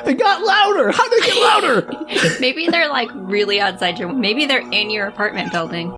It got louder! How did it get louder? Maybe they're like really outside your... Maybe they're in your apartment building.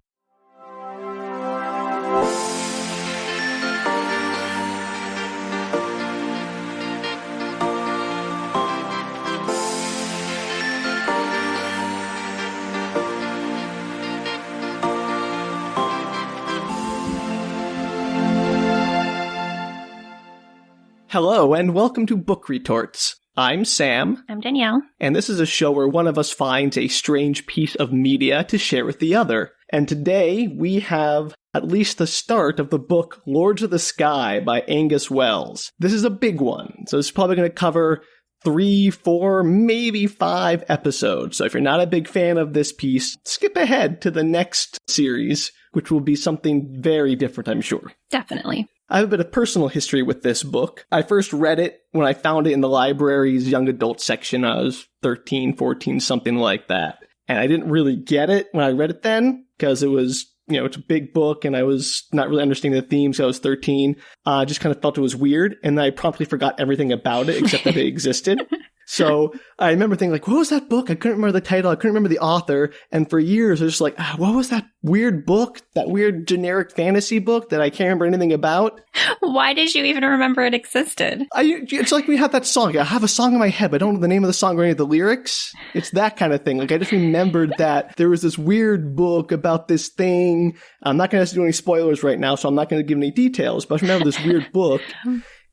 Hello, and welcome to Book Retorts. I'm Sam. I'm Danielle. And this is a show where one of us finds a strange piece of media to share with the other. And today we have at least the start of the book Lords of the Sky by Angus Wells. This is a big one, so it's probably going to cover 3, 4, maybe 5 episodes. So if you're not a big fan of this piece, skip ahead to the next series, which will be something very different, I'm sure. Definitely. I have a bit of personal history with this book. I first read it when I found it in the library's young adult section. I was 13, 14, something like that. And I didn't really get it when I read it then, because it was, it's a big book and I was not really understanding the themes. So I was 13. I just kind of felt it was weird. And I promptly forgot everything about it except that it existed. So I remember thinking, like, what was that book? I couldn't remember the title. I couldn't remember the author. And for years, I was just like, what was that weird book? That weird generic fantasy book that I can't remember anything about? Why did you even remember it existed? It's like we have that song. I have a song in my head, but I don't know the name of the song or any of the lyrics. It's that kind of thing. Like, I just remembered that there was this weird book about this thing. I'm not going to do any spoilers right now, so I'm not going to give any details, but I remember this weird book.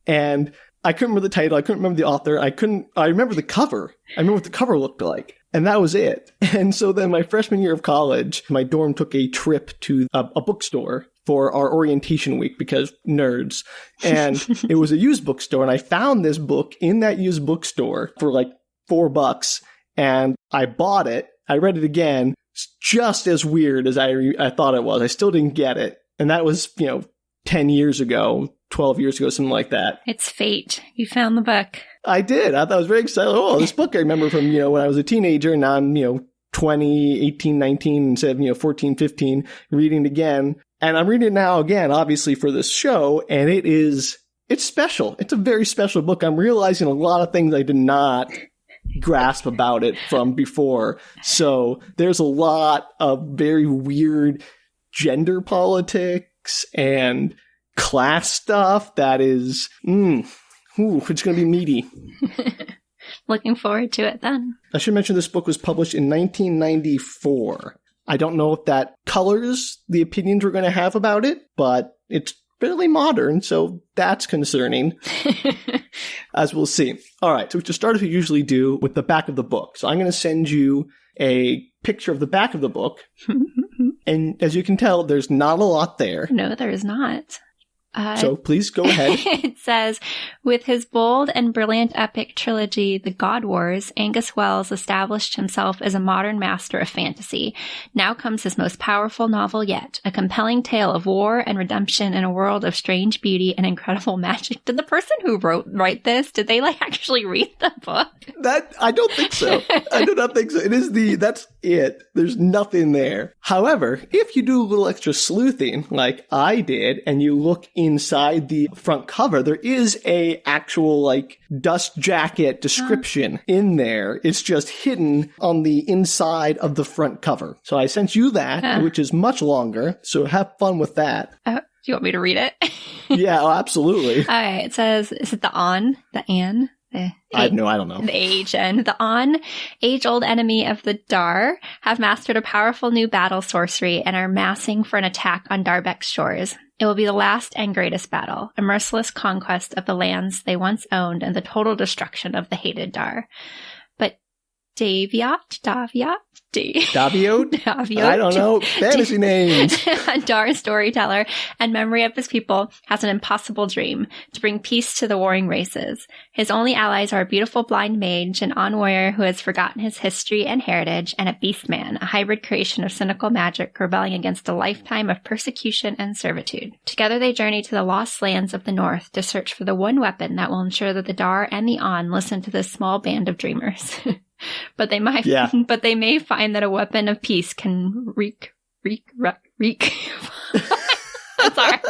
And I couldn't remember the title. I couldn't remember the author. I remember the cover. I remember what the cover looked like. And that was it. And so then my freshman year of college, my dorm took a trip to a bookstore for our orientation week because nerds. And it was a used bookstore. And I found this book in that used bookstore for like $4. And I bought it. I read it again. It's just as weird as I thought it was. I still didn't get it. And that was, 10 years ago, 12 years ago, something like that. It's fate. You found the book. I did. I thought I was very excited. Oh, this book I remember from, when I was a teenager, and now I'm, 20, 18, 19, instead of, 14, 15, reading it again. And I'm reading it now again, obviously, for this show, and it's special. It's a very special book. I'm realizing a lot of things I did not grasp about it from before. So there's a lot of very weird gender politics and class stuff that is, it's going to be meaty. Looking forward to it then. I should mention this book was published in 1994. I don't know if that colors the opinions we're going to have about it, but it's fairly modern, so that's concerning, as we'll see. All right, so to start, as we usually do, with the back of the book. So I'm going to send you a picture of the back of the book. And as you can tell, there's not a lot there. No, there is not. So please go ahead. It says, with his bold and brilliant epic trilogy, The God Wars, Angus Wells established himself as a modern master of fantasy. Now comes his most powerful novel yet, a compelling tale of war and redemption in a world of strange beauty and incredible magic. Did the person who write this, did they actually read the book? I don't think so. I do not think so. That's it. There's nothing there. However, if you do a little extra sleuthing, like I did, and you look inside the front cover, there is a actual dust jacket description in there. It's just hidden on the inside of the front cover. So I sent you that, which is much longer. So have fun with that. Do you want me to read it? Yeah, absolutely. Okay, it says, is it the On? The An? I don't know. The H-N. The On, age-old enemy of the Dar, have mastered a powerful new battle sorcery and are massing for an attack on Darbek's shores. It will be the last and greatest battle, a merciless conquest of the lands they once owned and the total destruction of the hated Dar. But Daviot? I don't know. Fantasy names. A Dar storyteller and memory of his people has an impossible dream to bring peace to the warring races. His only allies are a beautiful blind mage, an on-warrior who has forgotten his history and heritage, and a beast man, a hybrid creation of cynical magic rebelling against a lifetime of persecution and servitude. Together they journey to the lost lands of the north to search for the one weapon that will ensure that the Dar and the On listen to this small band of dreamers. But they may find that a weapon of peace can wreak That's hard.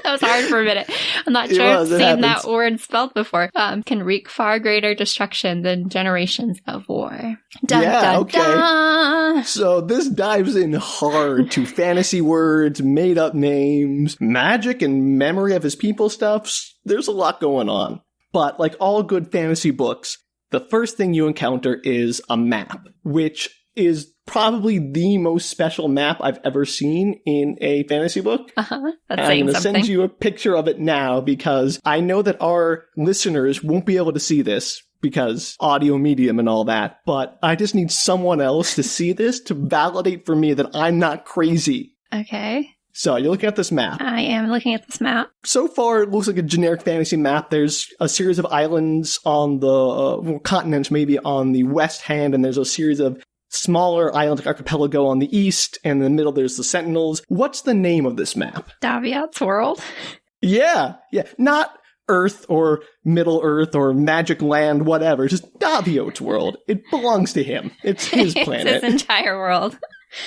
That was hard for a minute. I'm not sure I've seen that word spelled before. Can wreak far greater destruction than generations of war. Dun, dun, okay. dun. So this dives in hard to fantasy words, made up names, magic and memory of his people stuff. There's a lot going on. But like all good fantasy books, the first thing you encounter is a map, which is probably the most special map I've ever seen in a fantasy book. That's I'm saying going to something. send you a picture of it now because I know that our listeners won't be able to see this because audio medium and all that, but I just need someone else to see this to validate for me that I'm not crazy. Okay. So you're looking at this map. I am looking at this map. So far, it looks like a generic fantasy map. There's a series of islands on the continents, maybe on the west hand, and there's a series of smaller islands like archipelago on the east, and in the middle there's the Sentinels. What's the name of this map? Daviot's world. Yeah. Not Earth or Middle Earth or Magic Land, whatever. Just Daviot's world. It belongs to him. It's his planet. It's his entire world.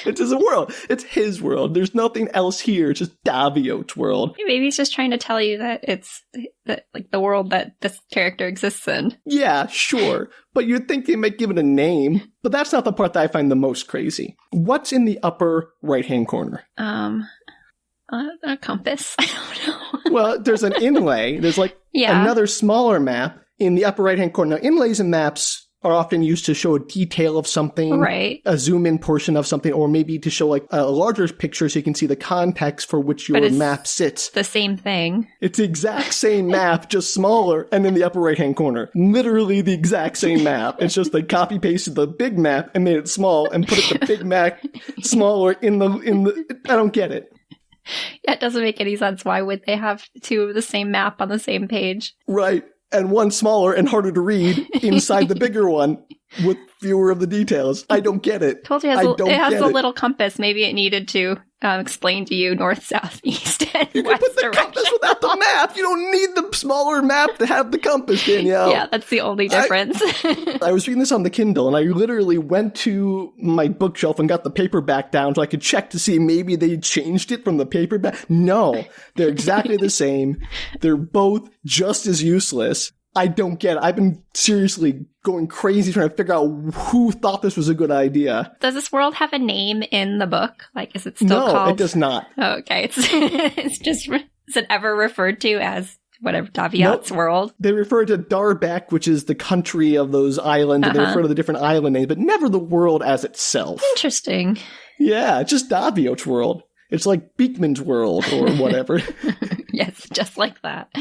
It's his world. It's his world. There's nothing else here. It's just Daviot's world. Maybe he's just trying to tell you that it's like the world that this character exists in. Yeah, sure. But you'd think they might give it a name. But that's not the part that I find the most crazy. What's in the upper right-hand corner? A compass. I don't know. Well, there's an inlay. There's like another smaller map in the upper right-hand corner. Now, inlays and maps are often used to show a detail of something, right? A zoom-in portion of something, or maybe to show like a larger picture so you can see the context for which your map sits. The same thing. It's the exact same map, just smaller, and in the upper right-hand corner. Literally the exact same map. It's just they copy-pasted the big map and made it small and put the big map smaller in the. I don't get it. Yeah, it doesn't make any sense. Why would they have two of the same map on the same page? Right. And one smaller and harder to read inside the bigger one with fewer of the details. I don't get it. Told you it has a little compass. Maybe it needed to explain to you north, south, east, and you west can put the direction. compass without the map. You don't need the smaller map to have the compass, Danielle. Yeah, that's the only difference. I was reading this on the Kindle, and I literally went to my bookshelf and got the paperback down so I could check to see maybe they changed it from the paperback. No, they're exactly the same. They're both just as useless. I don't get it. I've been seriously going crazy trying to figure out who thought this was a good idea. Does this world have a name in the book? Like, is it still called? No, it does not. Oh, okay. It's just, is it ever referred to as whatever, Daviot's world? They refer to Darbeck, which is the country of those islands, and they refer to the different island names, but never the world as itself. Interesting. Yeah, it's just Daviot's world. It's like Beekman's world or whatever. Yes, just like that.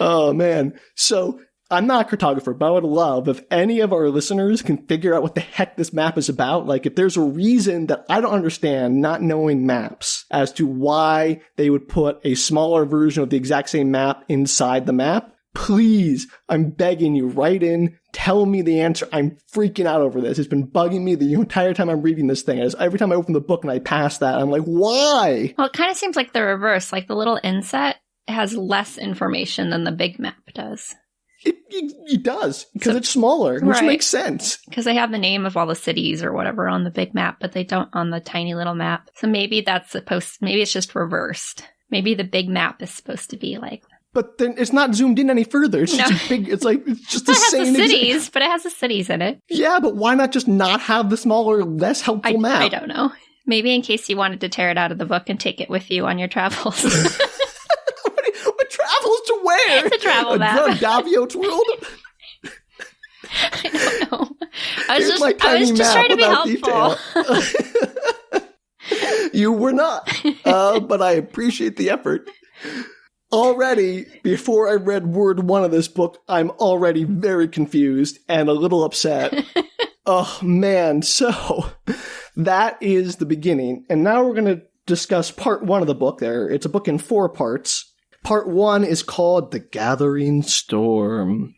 Oh, man. So I'm not a cartographer, but I would love if any of our listeners can figure out what the heck this map is about. Like, if there's a reason that I don't understand not knowing maps as to why they would put a smaller version of the exact same map inside the map, please, I'm begging you, write in, tell me the answer. I'm freaking out over this. It's been bugging me the entire time I'm reading this thing. Every time I open the book and I pass that, I'm like, why? Well, it kind of seems like the reverse. Like, the little inset has less information than the big map does. It does, because it's smaller, which makes sense. Because they have the name of all the cities or whatever on the big map, but they don't on the tiny little map. So maybe maybe it's just reversed. Maybe the big map is supposed to be like... But then it's not zoomed in any further. It's just a big, it's just the same... It has the cities, but it has the cities in it. Yeah, but why not just not have the smaller, less helpful map? I don't know. Maybe in case you wanted to tear it out of the book and take it with you on your travels. Travels to where? It's a travel map. Daviot's world? I don't know. I was just trying to be helpful. You were not. But I appreciate the effort. Already, before I read word one of this book, I'm already very confused and a little upset. Oh, man. So, that is the beginning. And now we're going to discuss part one of the book there. It's a book in 4 parts. Part 1 is called The Gathering Storm.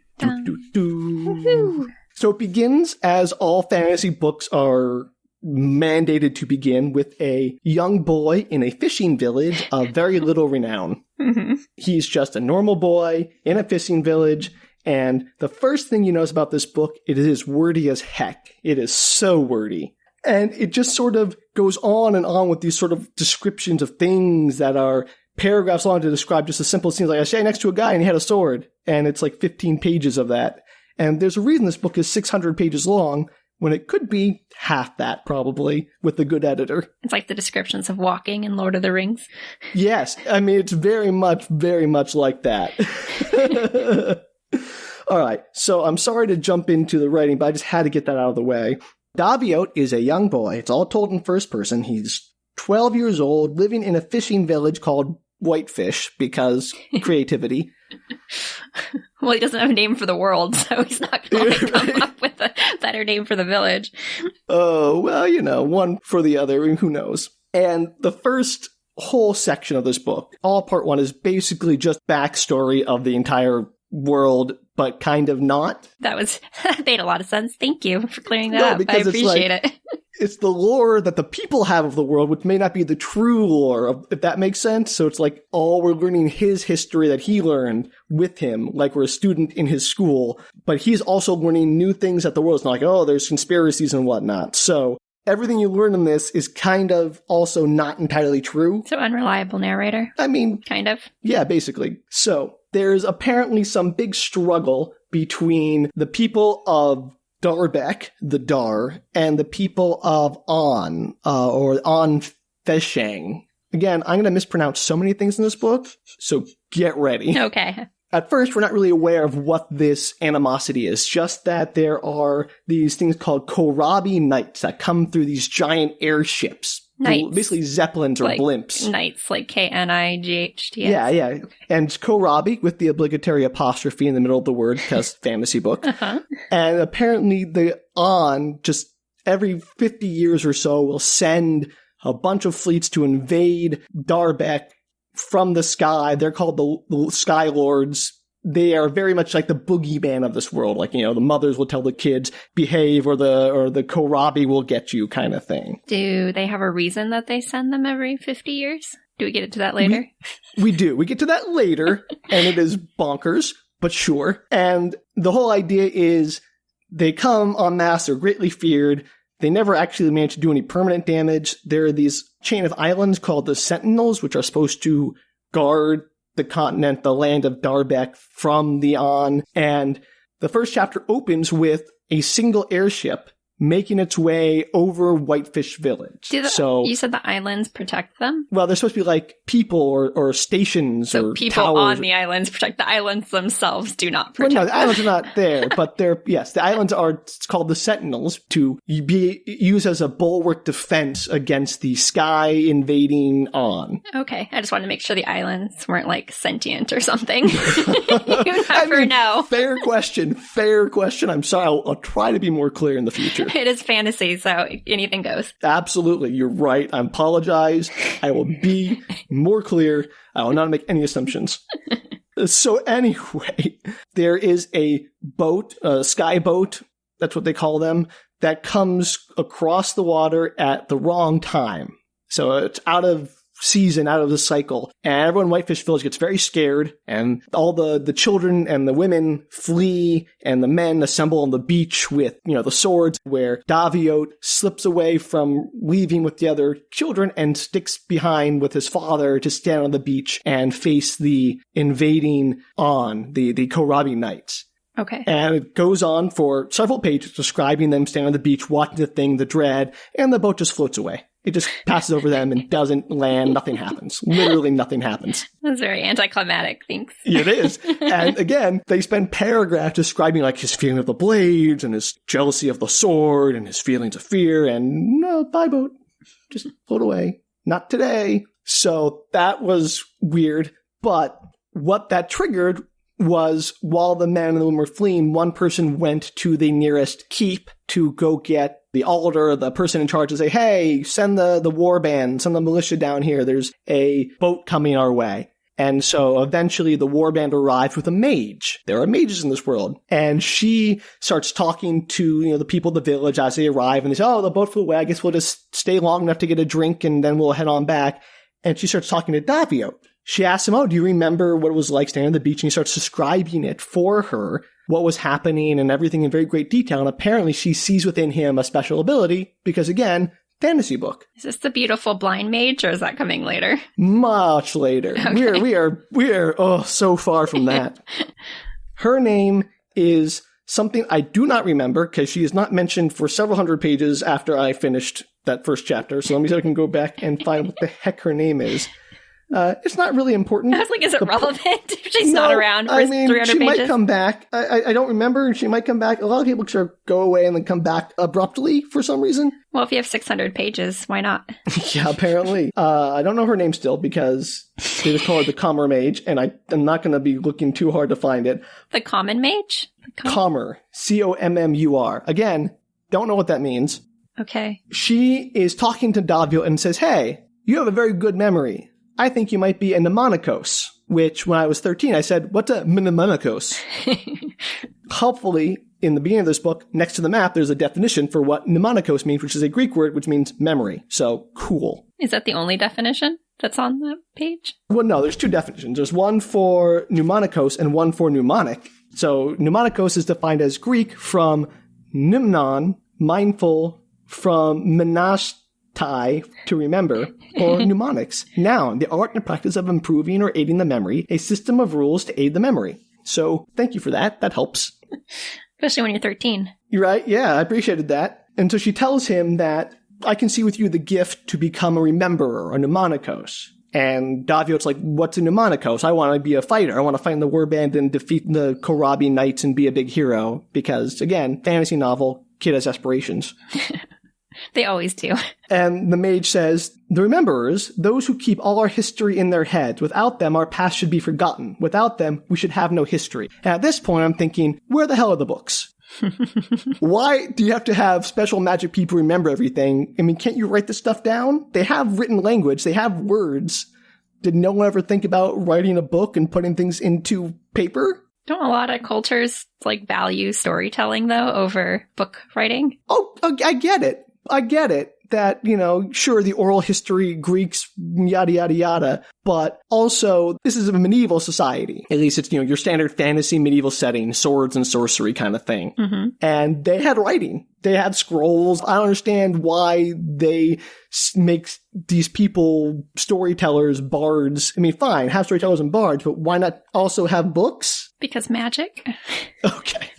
So it begins, as all fantasy books are mandated to begin, with a young boy in a fishing village of very little renown. Mm-hmm. He's just a normal boy in a fishing village, and the first thing you notice about this book, it is wordy as heck. It is so wordy. And it just sort of goes on and on with these sort of descriptions of things that are paragraphs long to describe just a simple scene. Like, I stayed next to a guy and he had a sword. And it's like 15 pages of that. And there's a reason this book is 600 pages long when it could be half that, probably, with a good editor. It's like the descriptions of walking in Lord of the Rings. Yes. I mean, it's very much like that. All right. So I'm sorry to jump into the writing, but I just had to get that out of the way. Daviot is a young boy. It's all told in first person. He's 12 years old, living in a fishing village called Whitefish, because creativity. Well, he doesn't have a name for the world, so he's not going to come up with a better name for the village. Oh, well, you know, one for the other, who knows. And the first whole section of this book, all part one, is basically just backstory of the entire world, but kind of not. That made a lot of sense. Thank you for clearing that up. I appreciate it. It's the lore that the people have of the world, which may not be the true lore, if that makes sense. So it's like, we're learning his history that he learned with him, like we're a student in his school, but he's also learning new things that the world's not like, there's conspiracies and whatnot. So everything you learn in this is kind of also not entirely true. So unreliable narrator. I mean, kind of. Yeah, basically. So there's apparently some big struggle between the people of Darbeck, the Dar, and the people of On, or On Feshang. Again, I'm going to mispronounce so many things in this book, so get ready. Okay. At first, we're not really aware of what this animosity is, just that there are these things called Korabi Knights that come through these giant airships. Knights. Basically zeppelins or blimps. Knights, like Knights. Yeah. And Korabi with the obligatory apostrophe in the middle of the word because fantasy book. Uh-huh. And apparently the On, just every 50 years or so, will send a bunch of fleets to invade Darbeck from the sky. They're called the Sky Lords. They are very much like the boogeyman of this world. Like, you know, the mothers will tell the kids, behave, or the Korabi will get you kind of thing. Do they have a reason that they send them every 50 years? Do we get into that later? We do. We get to that later, and it is bonkers, but sure. And the whole idea is they come en masse, they're greatly feared. They never actually manage to do any permanent damage. There are these chain of islands called the Sentinels, which are supposed to guard the continent, the land of Darbeck from the On. And the first chapter opens with a single airship making its way over Whitefish Village. You said the islands protect them? Well, they're supposed to be like people or stations or people towers. on the islands protect. The islands themselves do not protect. Well, no, the islands are not there, but the islands are, it's called the Sentinels, to be used as a bulwark defense against the sky invading On. Okay, I just wanted to make sure the islands weren't like sentient or something. You never know. Fair question. I'm sorry. I'll try to be more clear in the future. It is fantasy, so anything goes. Absolutely. You're right. I apologize. I will be more clear. I will not make any assumptions. So anyway, there is a boat, a sky boat, that's what they call them, that comes across the water at the wrong time. So it's out of season, out of the cycle. And everyone in Whitefish Village gets very scared, and all the children and the women flee, and the men assemble on the beach with, the swords, where Daviot slips away from leaving with the other children and sticks behind with his father to stand on the beach and face the invading On, the Korabi Knights. Okay. And it goes on for several pages describing them standing on the beach, watching the thing, the dread, and the boat just floats away. It just passes over them and doesn't land. Nothing happens. Literally nothing happens. That's very anticlimactic. Thanks. It is. And again, they spend paragraphs describing like his feeling of the blades and his jealousy of the sword and his feelings of fear, and no, bye boat. Just float away. Not today. So that was weird. But what that triggered was, while the men and the women were fleeing, one person went to the nearest keep to go get the alder, the person in charge, to say, hey, send the war band, send the militia down here. There's a boat coming our way. And so eventually the war band arrives with a mage. There are mages in this world. And she starts talking to, the people of the village as they arrive. And they say, oh, the boat flew away. I guess we'll just stay long enough to get a drink and then we'll head on back. And she starts talking to Daviot. She asks him, oh, do you remember what it was like standing on the beach? And he starts describing it for her, what was happening and everything in very great detail. And apparently she sees within him a special ability because, again, fantasy book. Is this the beautiful blind mage, or is that coming later? Much later. Okay. We are so far from that. Her name is something I do not remember because she is not mentioned for several hundred pages after I finished that first chapter. So let me see if I can go back and find what the heck her name is. It's not really important. I was like, is it relevant if she's not around for 300 she pages? Might come back. I don't remember. She might come back. A lot of people sort of go away and then come back abruptly for some reason. Well, if you have 600 pages, why not? Yeah, apparently. I don't know her name still because they just call her the Commer Mage, and I'm not going to be looking too hard to find it. The common mage? Commer. Commur. Again, don't know what that means. Okay. She is talking to Daviot and says, hey, you have a very good memory. I think you might be a mnemonicos, which when I was 13, I said, what's a mnemonicos? Helpfully, in the beginning of this book, next to the map, there's a definition for what mnemonicos means, which is a Greek word, which means memory. So, cool. Is that the only definition that's on the page? Well, no, there's two definitions. There's one for mnemonicos and one for mnemonic. So, mnemonicos is defined as Greek from mnemon, mindful, from menastai, to remember, or mnemonics, noun, the art and practice of improving or aiding the memory, a system of rules to aid the memory. So, thank you for that. That helps. Especially when you're 13. You're right. Yeah, I appreciated that. And so she tells him that I can see with you the gift to become a rememberer, a mnemonicos. And Daviot's like, what's a mnemonicos? I want to be a fighter. I want to fight in the warband and defeat the Korabi knights and be a big hero. Because, again, fantasy novel, kid has aspirations. They always do. And the mage says, the rememberers, those who keep all our history in their heads. Without them, our past should be forgotten. Without them, we should have no history. And at this point, I'm thinking, where the hell are the books? Why do you have to have special magic people remember everything? I mean, can't you write this stuff down? They have written language. They have words. Did no one ever think about writing a book and putting things into paper? Don't a lot of cultures value storytelling, though, over book writing? Oh, I get it. That, sure, the oral history, Greeks, yada, yada, yada. But also, this is a medieval society. At least it's, your standard fantasy medieval setting, swords and sorcery kind of thing. Mm-hmm. And they had writing. They had scrolls. I don't understand why they make these people storytellers, bards. I mean, fine, have storytellers and bards, but why not also have books? Because magic. Okay.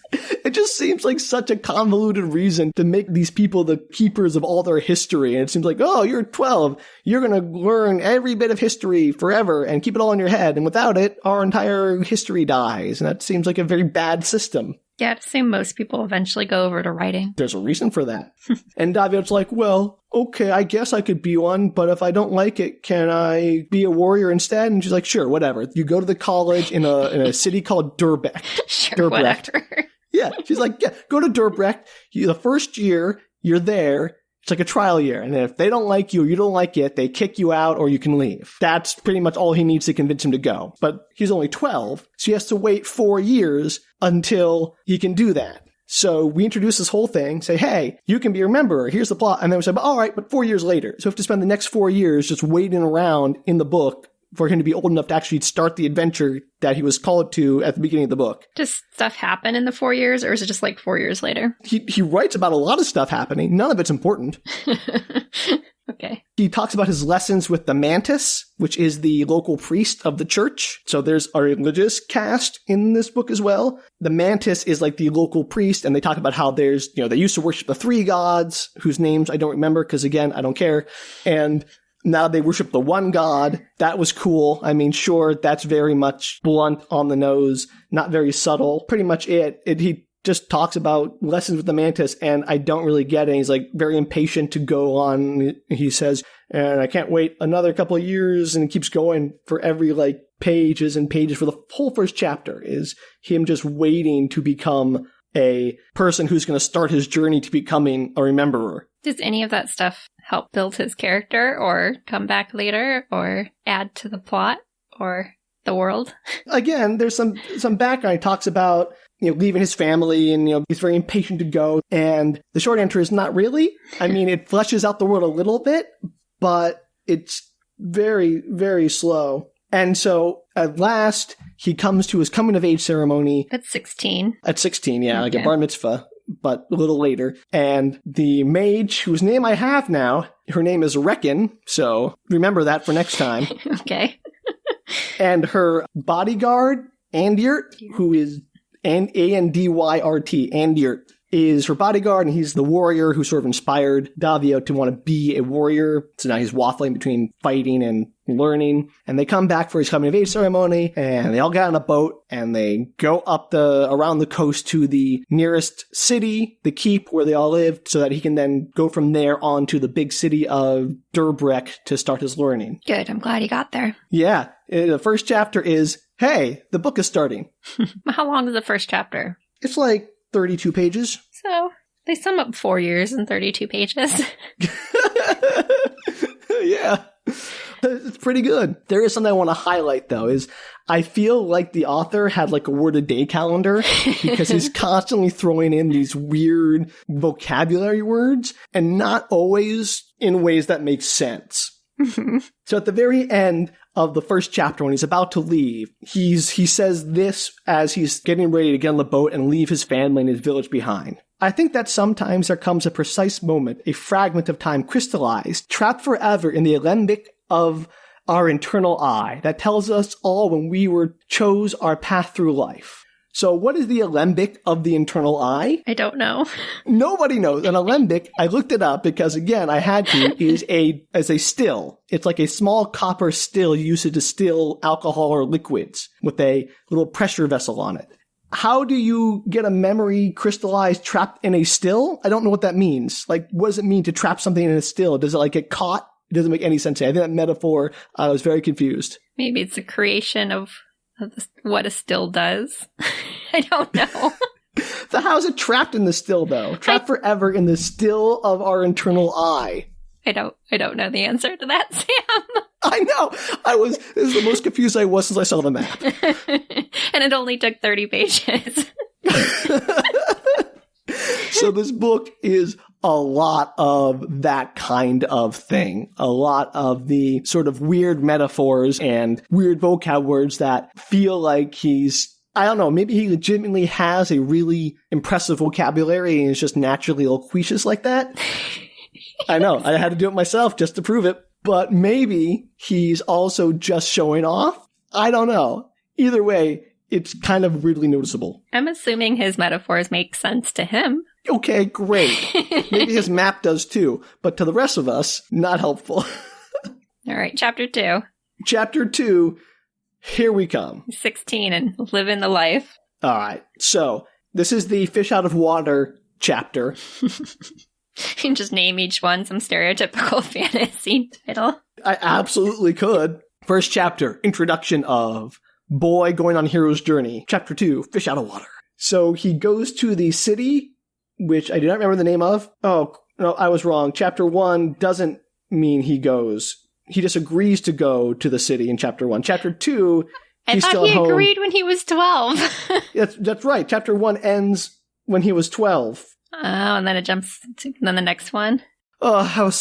It just seems like such a convoluted reason to make these people the keepers of all their history. And it seems like, oh, you're 12. You're going to learn every bit of history forever and keep it all in your head. And without it, our entire history dies. And that seems like a very bad system. Yeah, I'd assume most people eventually go over to writing. There's a reason for that. And Daviot's like, well, okay, I guess I could be one, but if I don't like it, can I be a warrior instead? And she's like, sure, whatever. You go to the college in a city called Durbrecht. Sure, whatever. Yeah, she's like, yeah, go to Durbrecht. The first year you're there, it's like a trial year. And then if they don't like you or you don't like it, they kick you out or you can leave. That's pretty much all he needs to convince him to go. But he's only 12, so he has to wait 4 years until he can do that. So we introduce this whole thing, say, hey, you can be a rememberer. Here's the plot. And then we say, all right, but 4 years later. So we have to spend the next 4 years just waiting around in the book for him to be old enough to actually start the adventure that he was called to at the beginning of the book. Does stuff happen in the 4 years, or is it just 4 years later? He writes about a lot of stuff happening. None of it's important. Okay. He talks about his lessons with the mantis, which is the local priest of the church. So there's a religious cast in this book as well. The mantis is the local priest, and they talk about how there's, they used to worship the 3 gods, whose names I don't remember because, again, I don't care. And now they worship the one god. That was cool. I mean, sure, that's very much blunt on the nose, not very subtle. Pretty much it. He just talks about lessons with the mantis, and I don't really get it. He's very impatient to go on. He says, and I can't wait another couple of years, and he keeps going for every pages and pages for the whole first chapter is him just waiting to become a person who's going to start his journey to becoming a rememberer. Does any of that stuff help build his character or come back later or add to the plot or the world? Again, there's some background. He talks about, leaving his family and, he's very impatient to go. And the short answer is not really. I mean, it fleshes out the world a little bit, but it's very, very slow. And so at last he comes to his coming of age ceremony. At 16. At 16, yeah, okay. Like a bar mitzvah, but a little later. And the mage, whose name I have now, Her name is Reckon, so remember that for next time. Okay. And her bodyguard, Andyrt, who is Andyrt, Andyrt, is her bodyguard, and he's the warrior who sort of inspired Daviot to want to be a warrior. So now he's waffling between fighting and learning. And they come back for his coming of age ceremony, and they all get on a boat, and they go up around the coast to the nearest city, the keep where they all lived, so that he can then go from there on to the big city of Durbreck to start his learning. Good. I'm glad he got there. Yeah. The first chapter is, hey, the book is starting. How long is the first chapter? It's like 32 pages. So they sum up 4 years in 32 pages. Yeah. It's pretty good. There is something I want to highlight, though, is I feel like the author had like a word a day calendar because he's constantly throwing in these weird vocabulary words and not always in ways that make sense. So at the very end of the first chapter, when he's about to leave, he says this as he's getting ready to get on the boat and leave his family and his village behind. I think that sometimes there comes a precise moment, a fragment of time crystallized, trapped forever in the alembic of our internal eye that tells us all when we chose our path through life. So what is the alembic of the internal eye? I don't know. Nobody knows. An alembic, I looked it up because, again, I had to, is a still. It's like a small copper still used to distill alcohol or liquids with a little pressure vessel on it. How do you get a memory crystallized trapped in a still? I don't know what that means. Like, what does it mean to trap something in a still? Does it like get caught? It doesn't make any sense to me. I think that metaphor, I was very confused. Maybe it's a creation of what a still does. I don't know. So how is it trapped in the still, though? Trapped forever in the still of our internal eye. I don't know the answer to that, Sam. I know. This is the most confused I was since I saw the map. And it only took 30 pages. So this book is a lot of that kind of thing. A lot of the sort of weird metaphors and weird vocab words that feel like I don't know, maybe he legitimately has a really impressive vocabulary and is just naturally loquacious like that. I know, I had to do it myself just to prove it. But maybe he's also just showing off. I don't know. Either way, it's kind of weirdly noticeable. I'm assuming his metaphors make sense to him. Okay, great. Maybe his map does too, but to the rest of us, not helpful. All right, chapter 2. Chapter 2, here we come. He's 16 and living the life. All right, so this is the fish out of water chapter. You can just name each one some stereotypical fantasy title. I absolutely could. First chapter, introduction of boy going on hero's journey. Chapter 2, fish out of water. So he goes to the city, which I do not remember the name of. Oh, no, I was wrong. Chapter 1 doesn't mean he goes. He just agrees to go to the city in chapter 1. Chapter 2, he's still at home. I thought he agreed when he was 12. That's right. Chapter 1 ends when he was 12. Oh, and then it jumps to then the next one. Oh,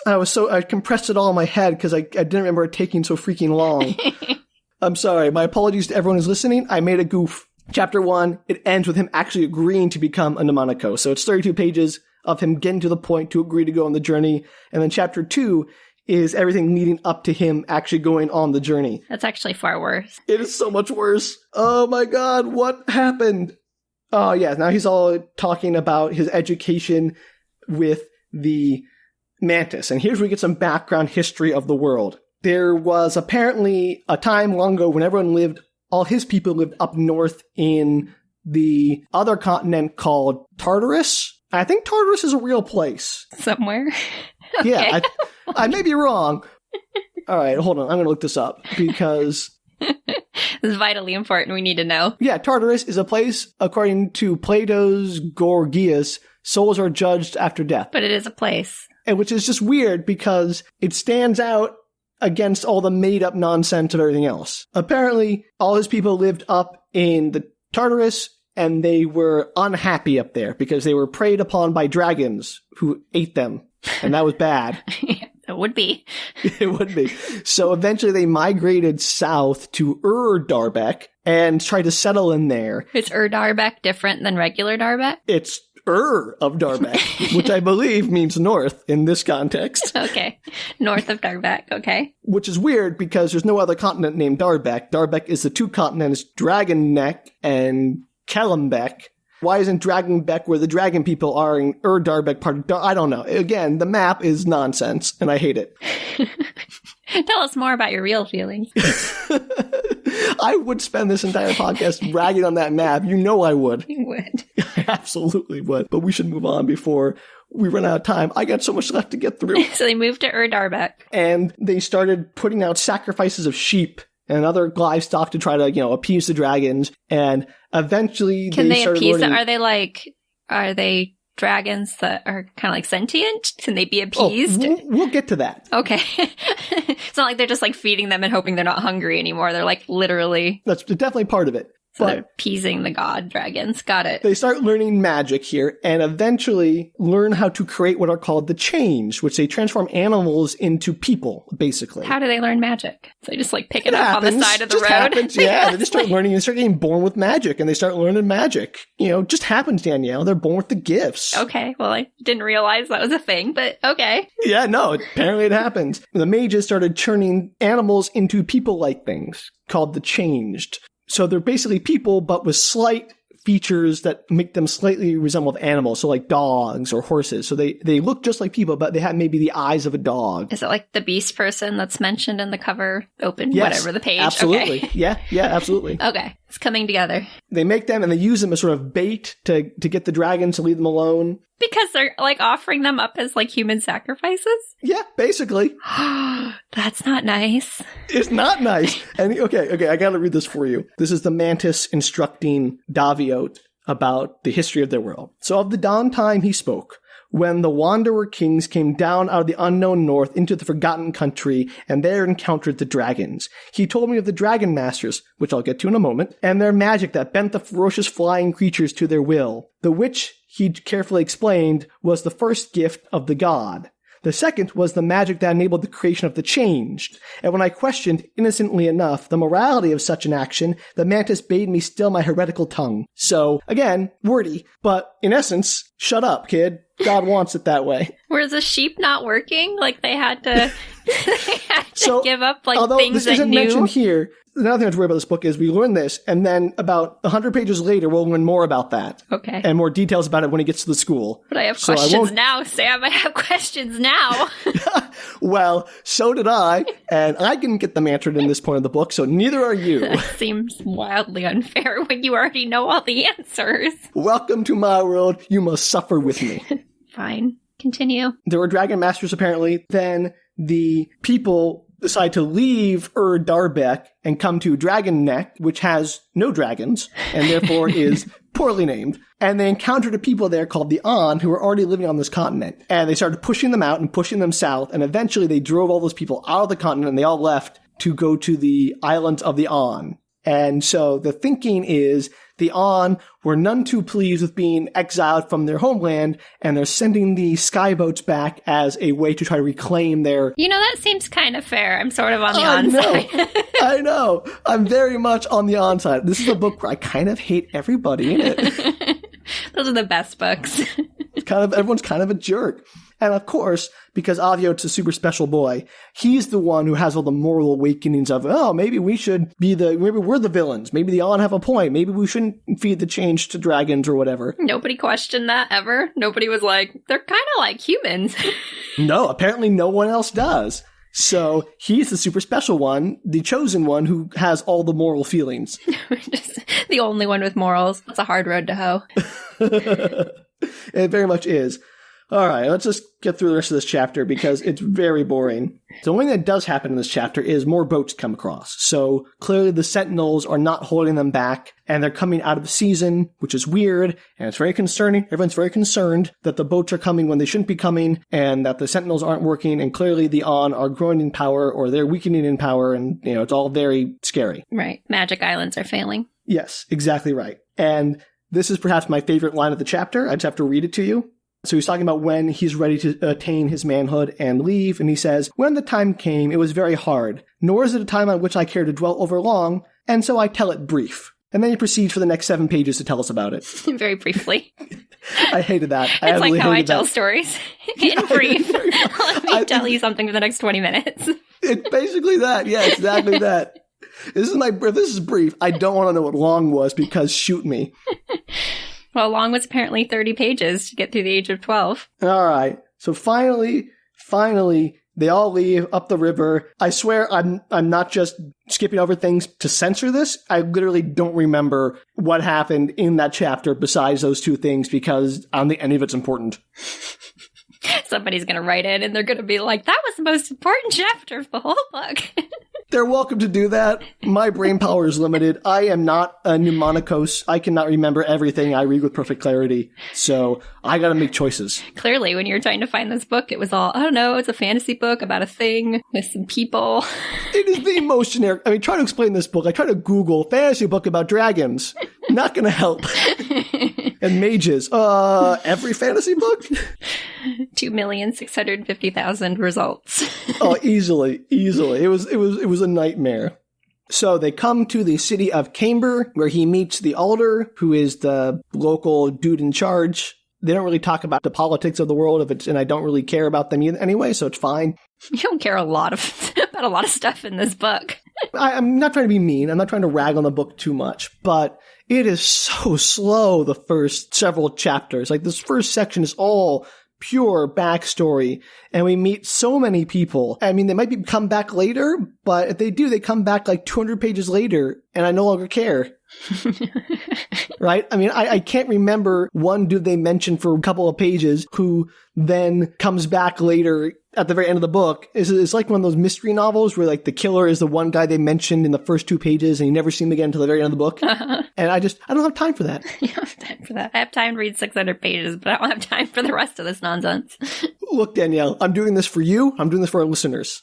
I compressed it all in my head because I didn't remember it taking so freaking long. I'm sorry. My apologies to everyone who's listening. I made a goof. Chapter 1, it ends with him actually agreeing to become a mnemonico. So it's 32 pages of him getting to the point to agree to go on the journey. And then chapter 2 is everything leading up to him actually going on the journey. That's actually far worse. It is so much worse. Oh my God, what happened? Oh yeah, now he's all talking about his education with the mantis. And here's where we get some background history of the world. There was apparently a time long ago when all his people lived up north in the other continent called Tartarus. I think Tartarus is a real place. Somewhere. Okay. Yeah, I may be wrong. All right, hold on. I'm going to look this up because... This is vitally important. We need to know. Yeah, Tartarus is a place, according to Plato's Gorgias, souls are judged after death. But it is a place. And which is just weird because it stands out against all the made-up nonsense of everything else. Apparently, all his people lived up in the Tartarus, and they were unhappy up there because they were preyed upon by dragons who ate them, and that was bad. It would be. It would be. So eventually they migrated south to Darbeck and tried to settle in there. Is Darbeck different than regular Darbeck? It's of Darbeck, which I believe means north in this context. Okay. North of Darbeck. Okay. Which is weird because there's no other continent named Darbeck. Darbeck is the two continents, Dragon Neck and Kellembeck. Why isn't Dragonbeck where the dragon people are in Darbeck part of I don't know. Again, the map is nonsense, and I hate it. Tell us more about your real feelings. I would spend this entire podcast ragging on that map. You know I would. You would. I absolutely would. But we should move on before we run out of time. I got so much left to get through. So they moved to Darbeck. And they started putting out sacrifices of sheep and other livestock to try to, appease the dragons. And eventually Can they started appease learning... them? Are they dragons that are kind of like sentient? Can they be appeased? Oh, we'll get to that. Okay. It's not like they're just like feeding them and hoping they're not hungry anymore. They're like literally... That's definitely part of it. So they're appeasing the god dragons. Got it. They start learning magic here and eventually learn how to create what are called the change, which they transform animals into people, basically. How do they learn magic? So they just like pick it up on the side of the road? Happens, yeah. They just start learning and start getting born with magic and they start learning magic. Just happens, Danielle. They're born with the gifts. Okay. Well, I didn't realize that was a thing, but okay. Yeah, no, apparently it happens. The mages started turning animals into people-like things called the changed. So they're basically people, but with slight features that make them slightly resemble animals. So like dogs or horses. So they look just like people, but they have maybe the eyes of a dog. Is it like the beast person that's mentioned in the cover? Open, yes, whatever the page. Absolutely. Okay. Yeah, absolutely. Okay. It's coming together. They make them and they use them as sort of bait to get the dragons to leave them alone. Because they're like offering them up as like human sacrifices? Yeah, basically. That's not nice. It's not nice. And okay, I gotta read this for you. This is the mantis instructing Daviot about the history of their world. So of the dawn time he spoke, when the wanderer kings came down out of the unknown north into the forgotten country and there encountered the dragons. He told me of the dragon masters, which I'll get to in a moment, and their magic that bent the ferocious flying creatures to their will. The which, he carefully explained, was the first gift of the god. The second was the magic that enabled the creation of the changed. And when I questioned, innocently enough, the morality of such an action, the mantis bade me still my heretical tongue. So, again, wordy, but in essence, shut up, kid. God wants it that way. Were the sheep not working? Like they had to, give up like although things this they isn't knew? mentioned here, another thing to worry about this book is we learn this, and then about 100 pages later, we'll learn more about that. Okay. And more details about it when he gets to the school. But I have questions now, Sam. I have questions now. Well, so did I, and I didn't get them answered in this point of the book, so neither are you. That seems wildly unfair when you already know all the answers. Welcome to my world. You must suffer with me. Fine. Continue. There were dragon masters, apparently. Then the people decide to leave Darbeck and come to Dragon Neck, which has no dragons, and therefore is poorly named. And they encountered a people there called the An, who were already living on this continent. And they started pushing them out and pushing them south, and eventually they drove all those people out of the continent, and they all left to go to the islands of the An. And so the thinking is the An were none too pleased with being exiled from their homeland, and they're sending the skyboats back as a way to try to reclaim their... that seems kind of fair. I'm sort of on the An side. I know. I'm very much on the An side. This is a book where I kind of hate everybody in it. Those are the best books. Everyone's kind of a jerk. And of course, because Daviot's a super special boy, he's the one who has all the moral awakenings of, maybe we're the villains. Maybe the An have a point. Maybe we shouldn't feed the change to dragons or whatever. Nobody questioned that ever. Nobody was like, they're kind of like humans. No, apparently no one else does. So he's the super special one, the chosen one who has all the moral feelings. Just the only one with morals. It's a hard road to hoe. It very much is. All right, let's just get through the rest of this chapter because it's very boring. The only thing that does happen in this chapter is more boats come across. So clearly the Sentinels are not holding them back, and they're coming out of the season, which is weird, and it's very concerning. Everyone's very concerned that the boats are coming when they shouldn't be coming, and that the Sentinels aren't working, and clearly the An are growing in power, or they're weakening in power, and, it's all very scary. Right. Magic Islands are failing. Yes, exactly right. And this is perhaps my favorite line of the chapter. I just have to read it to you. So he's talking about when he's ready to attain his manhood and leave, and he says, "When the time came, it was very hard, nor is it a time on which I care to dwell over long, and so I tell it brief. And then he proceeds for the next 7 pages to tell us about it. Very briefly. I hated that. It's like how I tell stories. In brief. Let me tell you something for the next 20 minutes. It's basically that. Yeah, exactly that. This is brief. I don't want to know what long was because shoot me. Well, long was apparently 30 pages to get through the age of 12. All right. So finally, they all leave up the river. I swear I'm not just skipping over things to censor this. I literally don't remember what happened in that chapter besides those 2 things because I don't think any of it's important. Somebody's going to write it and they're going to be like, that was the most important chapter of the whole book. They're welcome to do that. My brain power is limited. I am not a mnemonicos. I cannot remember everything I read with perfect clarity. So I got to make choices. Clearly, when you were trying to find this book, it was all, I don't know, it's a fantasy book about a thing with some people. It is the most generic. I mean, try to explain this book. I try to Google fantasy book about dragons. Not going to help. And mages. Every fantasy book? 2,650,000 results. Oh, easily. It was a nightmare. So they come to the city of Camber, where he meets the Alder, who is the local dude in charge. They don't really talk about the politics of the world, and I don't really care about them anyway, so it's fine. You don't care about a lot of stuff in this book. I'm not trying to be mean. I'm not trying to rag on the book too much, but it is so slow, the first several chapters. Like, this first section is all pure backstory, and we meet so many people. I mean, they might come back later, but if they do, they come back like 200 pages later, and I no longer care. Right? I mean, I can't remember one dude they mentioned for a couple of pages who then comes back later at the very end of the book. It's like one of those mystery novels where like the killer is the one guy they mentioned in the first 2 pages and you never see him again until the very end of the book. And I don't have time for that. You don't have time for that. I have time to read 600 pages, but I don't have time for the rest of this nonsense. Look, Danielle, I'm doing this for you. I'm doing this for our listeners.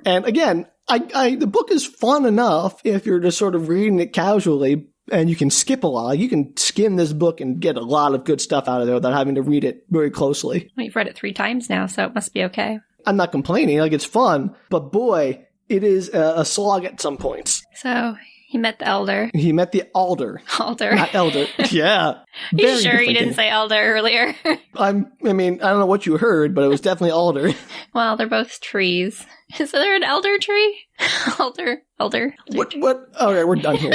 And again, the book is fun enough if you're just sort of reading it casually, and you can skip a lot. You can skim this book and get a lot of good stuff out of there without having to read it very closely. Well, you've read it 3 times now, so it must be okay. I'm not complaining. Like, it's fun. But boy, it is a slog at some points. So he met the Elder. He met the Alder. Alder. Not Elder. Yeah. You sure you didn't say Elder earlier? I mean, I don't know what you heard, but it was definitely Alder. Well, they're both trees. Is there an elder tree? Elder. What? Okay, we're done here.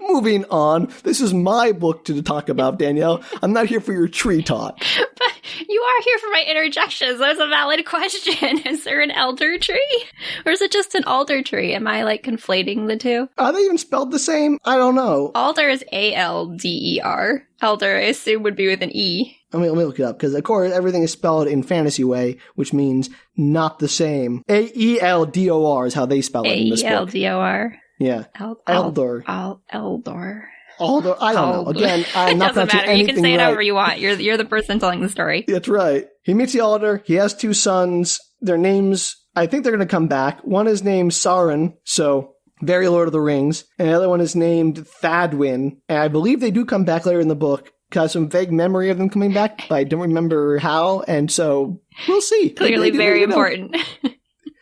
Moving on. This is my book to talk about, Danielle. I'm not here for your tree talk. But you are here for my interjections. That was a valid question. Is there an elder tree? Or is it just an alder tree? Am I, like, conflating the two? Are they even spelled the same? I don't know. Alder is A-L-D-E-R. Elder, I assume, would be with an E. Let me look it up, because of course everything is spelled in fantasy way, which means not the same. A-E-L-D-O-R is how they spell it in this book. A-E-L-D-O-R. Yeah. Eldor. Alder. I don't know. Again, I'm not doesn't matter. anything You can say it right. however you want. You're the person telling the story. That's right. He meets the Alder. He has 2 sons. Their names, I think they're going to come back. One is named Sauron, so very Lord of the Rings. And the other one is named Thadwin. And I believe they do come back later in the book. Got some vague memory of them coming back, but I don't remember how, and so we'll see. Clearly very important.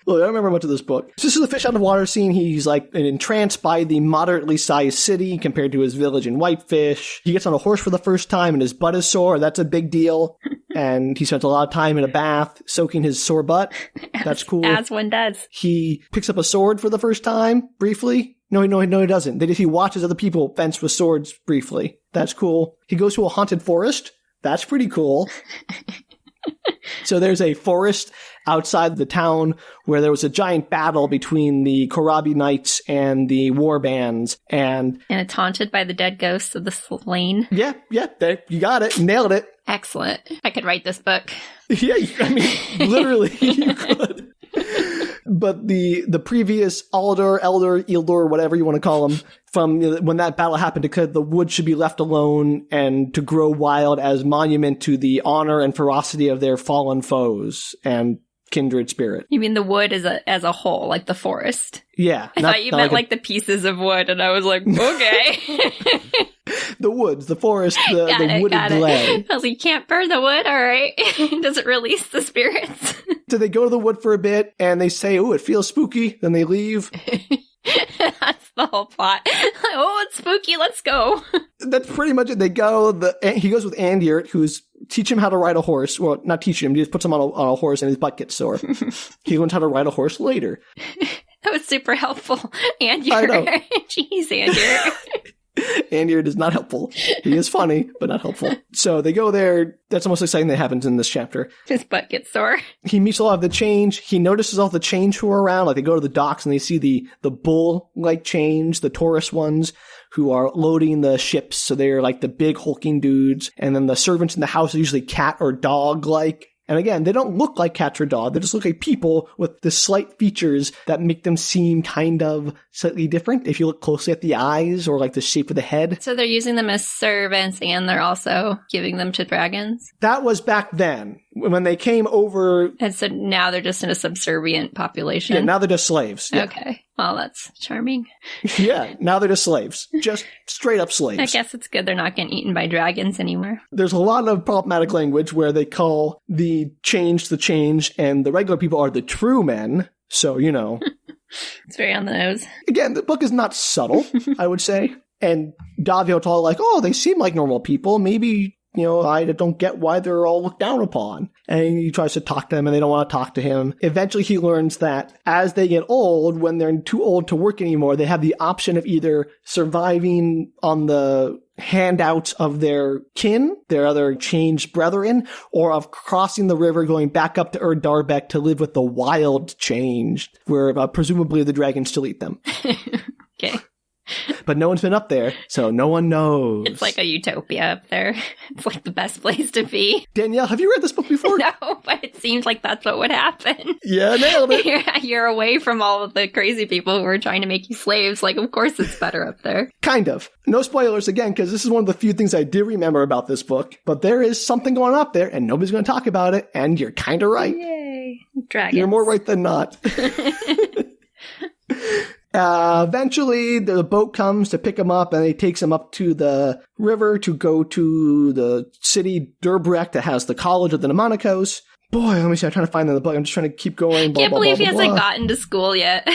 Look, I don't remember much of this book. This is the fish out of water scene. He's like entranced by the moderately sized city compared to his village in Whitefish. He gets on a horse for the first time and his butt is sore. That's a big deal. And he spends a lot of time in a bath soaking his sore butt. That's cool. As one does. He picks up a sword for the first time, briefly. No, he doesn't. He watches other people fence with swords briefly. That's cool. He goes to a haunted forest. That's pretty cool. So there's a forest outside the town where there was a giant battle between the Korabi Knights and the war bands. And it's haunted by the dead ghosts of the slain. Yeah, there, you got it. Nailed it. Excellent. I could write this book. Yeah, I mean, literally, you could. But the previous Elder, whatever you want to call them, from when that battle happened, because the wood should be left alone and to grow wild as monument to the honor and ferocity of their fallen foes and kindred spirit. You mean the wood as a whole, like the forest? Yeah. I thought you meant like the pieces of wood, and I was like, okay. The woods, the forest, the wooded glade. I was like, you can't burn the wood, all right? Does it release the spirits? So they go to the wood for a bit, and they say, oh, it feels spooky. Then they leave. That's the whole plot. Oh, it's spooky. Let's go. That's pretty much it. They go, he goes with Daviot, who's teach him how to ride a horse. Well, not teach him. He just puts him on a horse and his butt gets sore. He learns how to ride a horse later. That was super helpful. And I know. Jeez, Andy. Daviot is not helpful. He is funny, but not helpful. So they go there. That's the most exciting that happens in this chapter. His butt gets sore. He meets a lot of the change. He notices all the change who are around. Like they go to the docks and they see the bull-like change, the Taurus ones who are loading the ships. So they're like the big hulking dudes. And then the servants in the house are usually cat or dog-like. And again, they don't look like cats or dogs. They just look like people with the slight features that make them seem kind of slightly different if you look closely at the eyes or like the shape of the head. So they're using them as servants and they're also giving them to dragons? That was back then. When they came over... And so now they're just in a subservient population? Yeah, now they're just slaves. Yeah. Okay. Well, that's charming. Yeah, now they're just slaves. Just straight up slaves. I guess it's good they're not getting eaten by dragons anymore. There's a lot of problematic language where they call the change, and the regular people are the true men. So, you know. It's very on the nose. Again, the book is not subtle, I would say. And Daviot's all like, oh, they seem like normal people. Maybe... You know, I don't get why they're all looked down upon. And he tries to talk to them and they don't want to talk to him. Eventually he learns that as they get old, when they're too old to work anymore, they have the option of either surviving on the handouts of their kin, their other changed brethren, or of crossing the river going back up to Erdarbek to live with the wild changed, where presumably the dragons still eat them. Okay. But no one's been up there, so no one knows. It's like a utopia up there. It's like the best place to be. Danielle, have you read this book before? No, but it seems like that's what would happen. Yeah, nailed it. You're away from all of the crazy people who are trying to make you slaves. Like, of course it's better up there. Kind of. No spoilers again, because this is one of the few things I did remember about this book. But there is something going on up there, and nobody's going to talk about it, and you're kind of right. Yay. Dragons. You're more right than not. Eventually, the boat comes to pick him up, and it takes him up to the river to go to the city Durbrecht that has the College of the Mnemonicos. Boy, let me see. I'm trying to find the book. I'm just trying to keep going. Can't believe he hasn't gotten to school yet.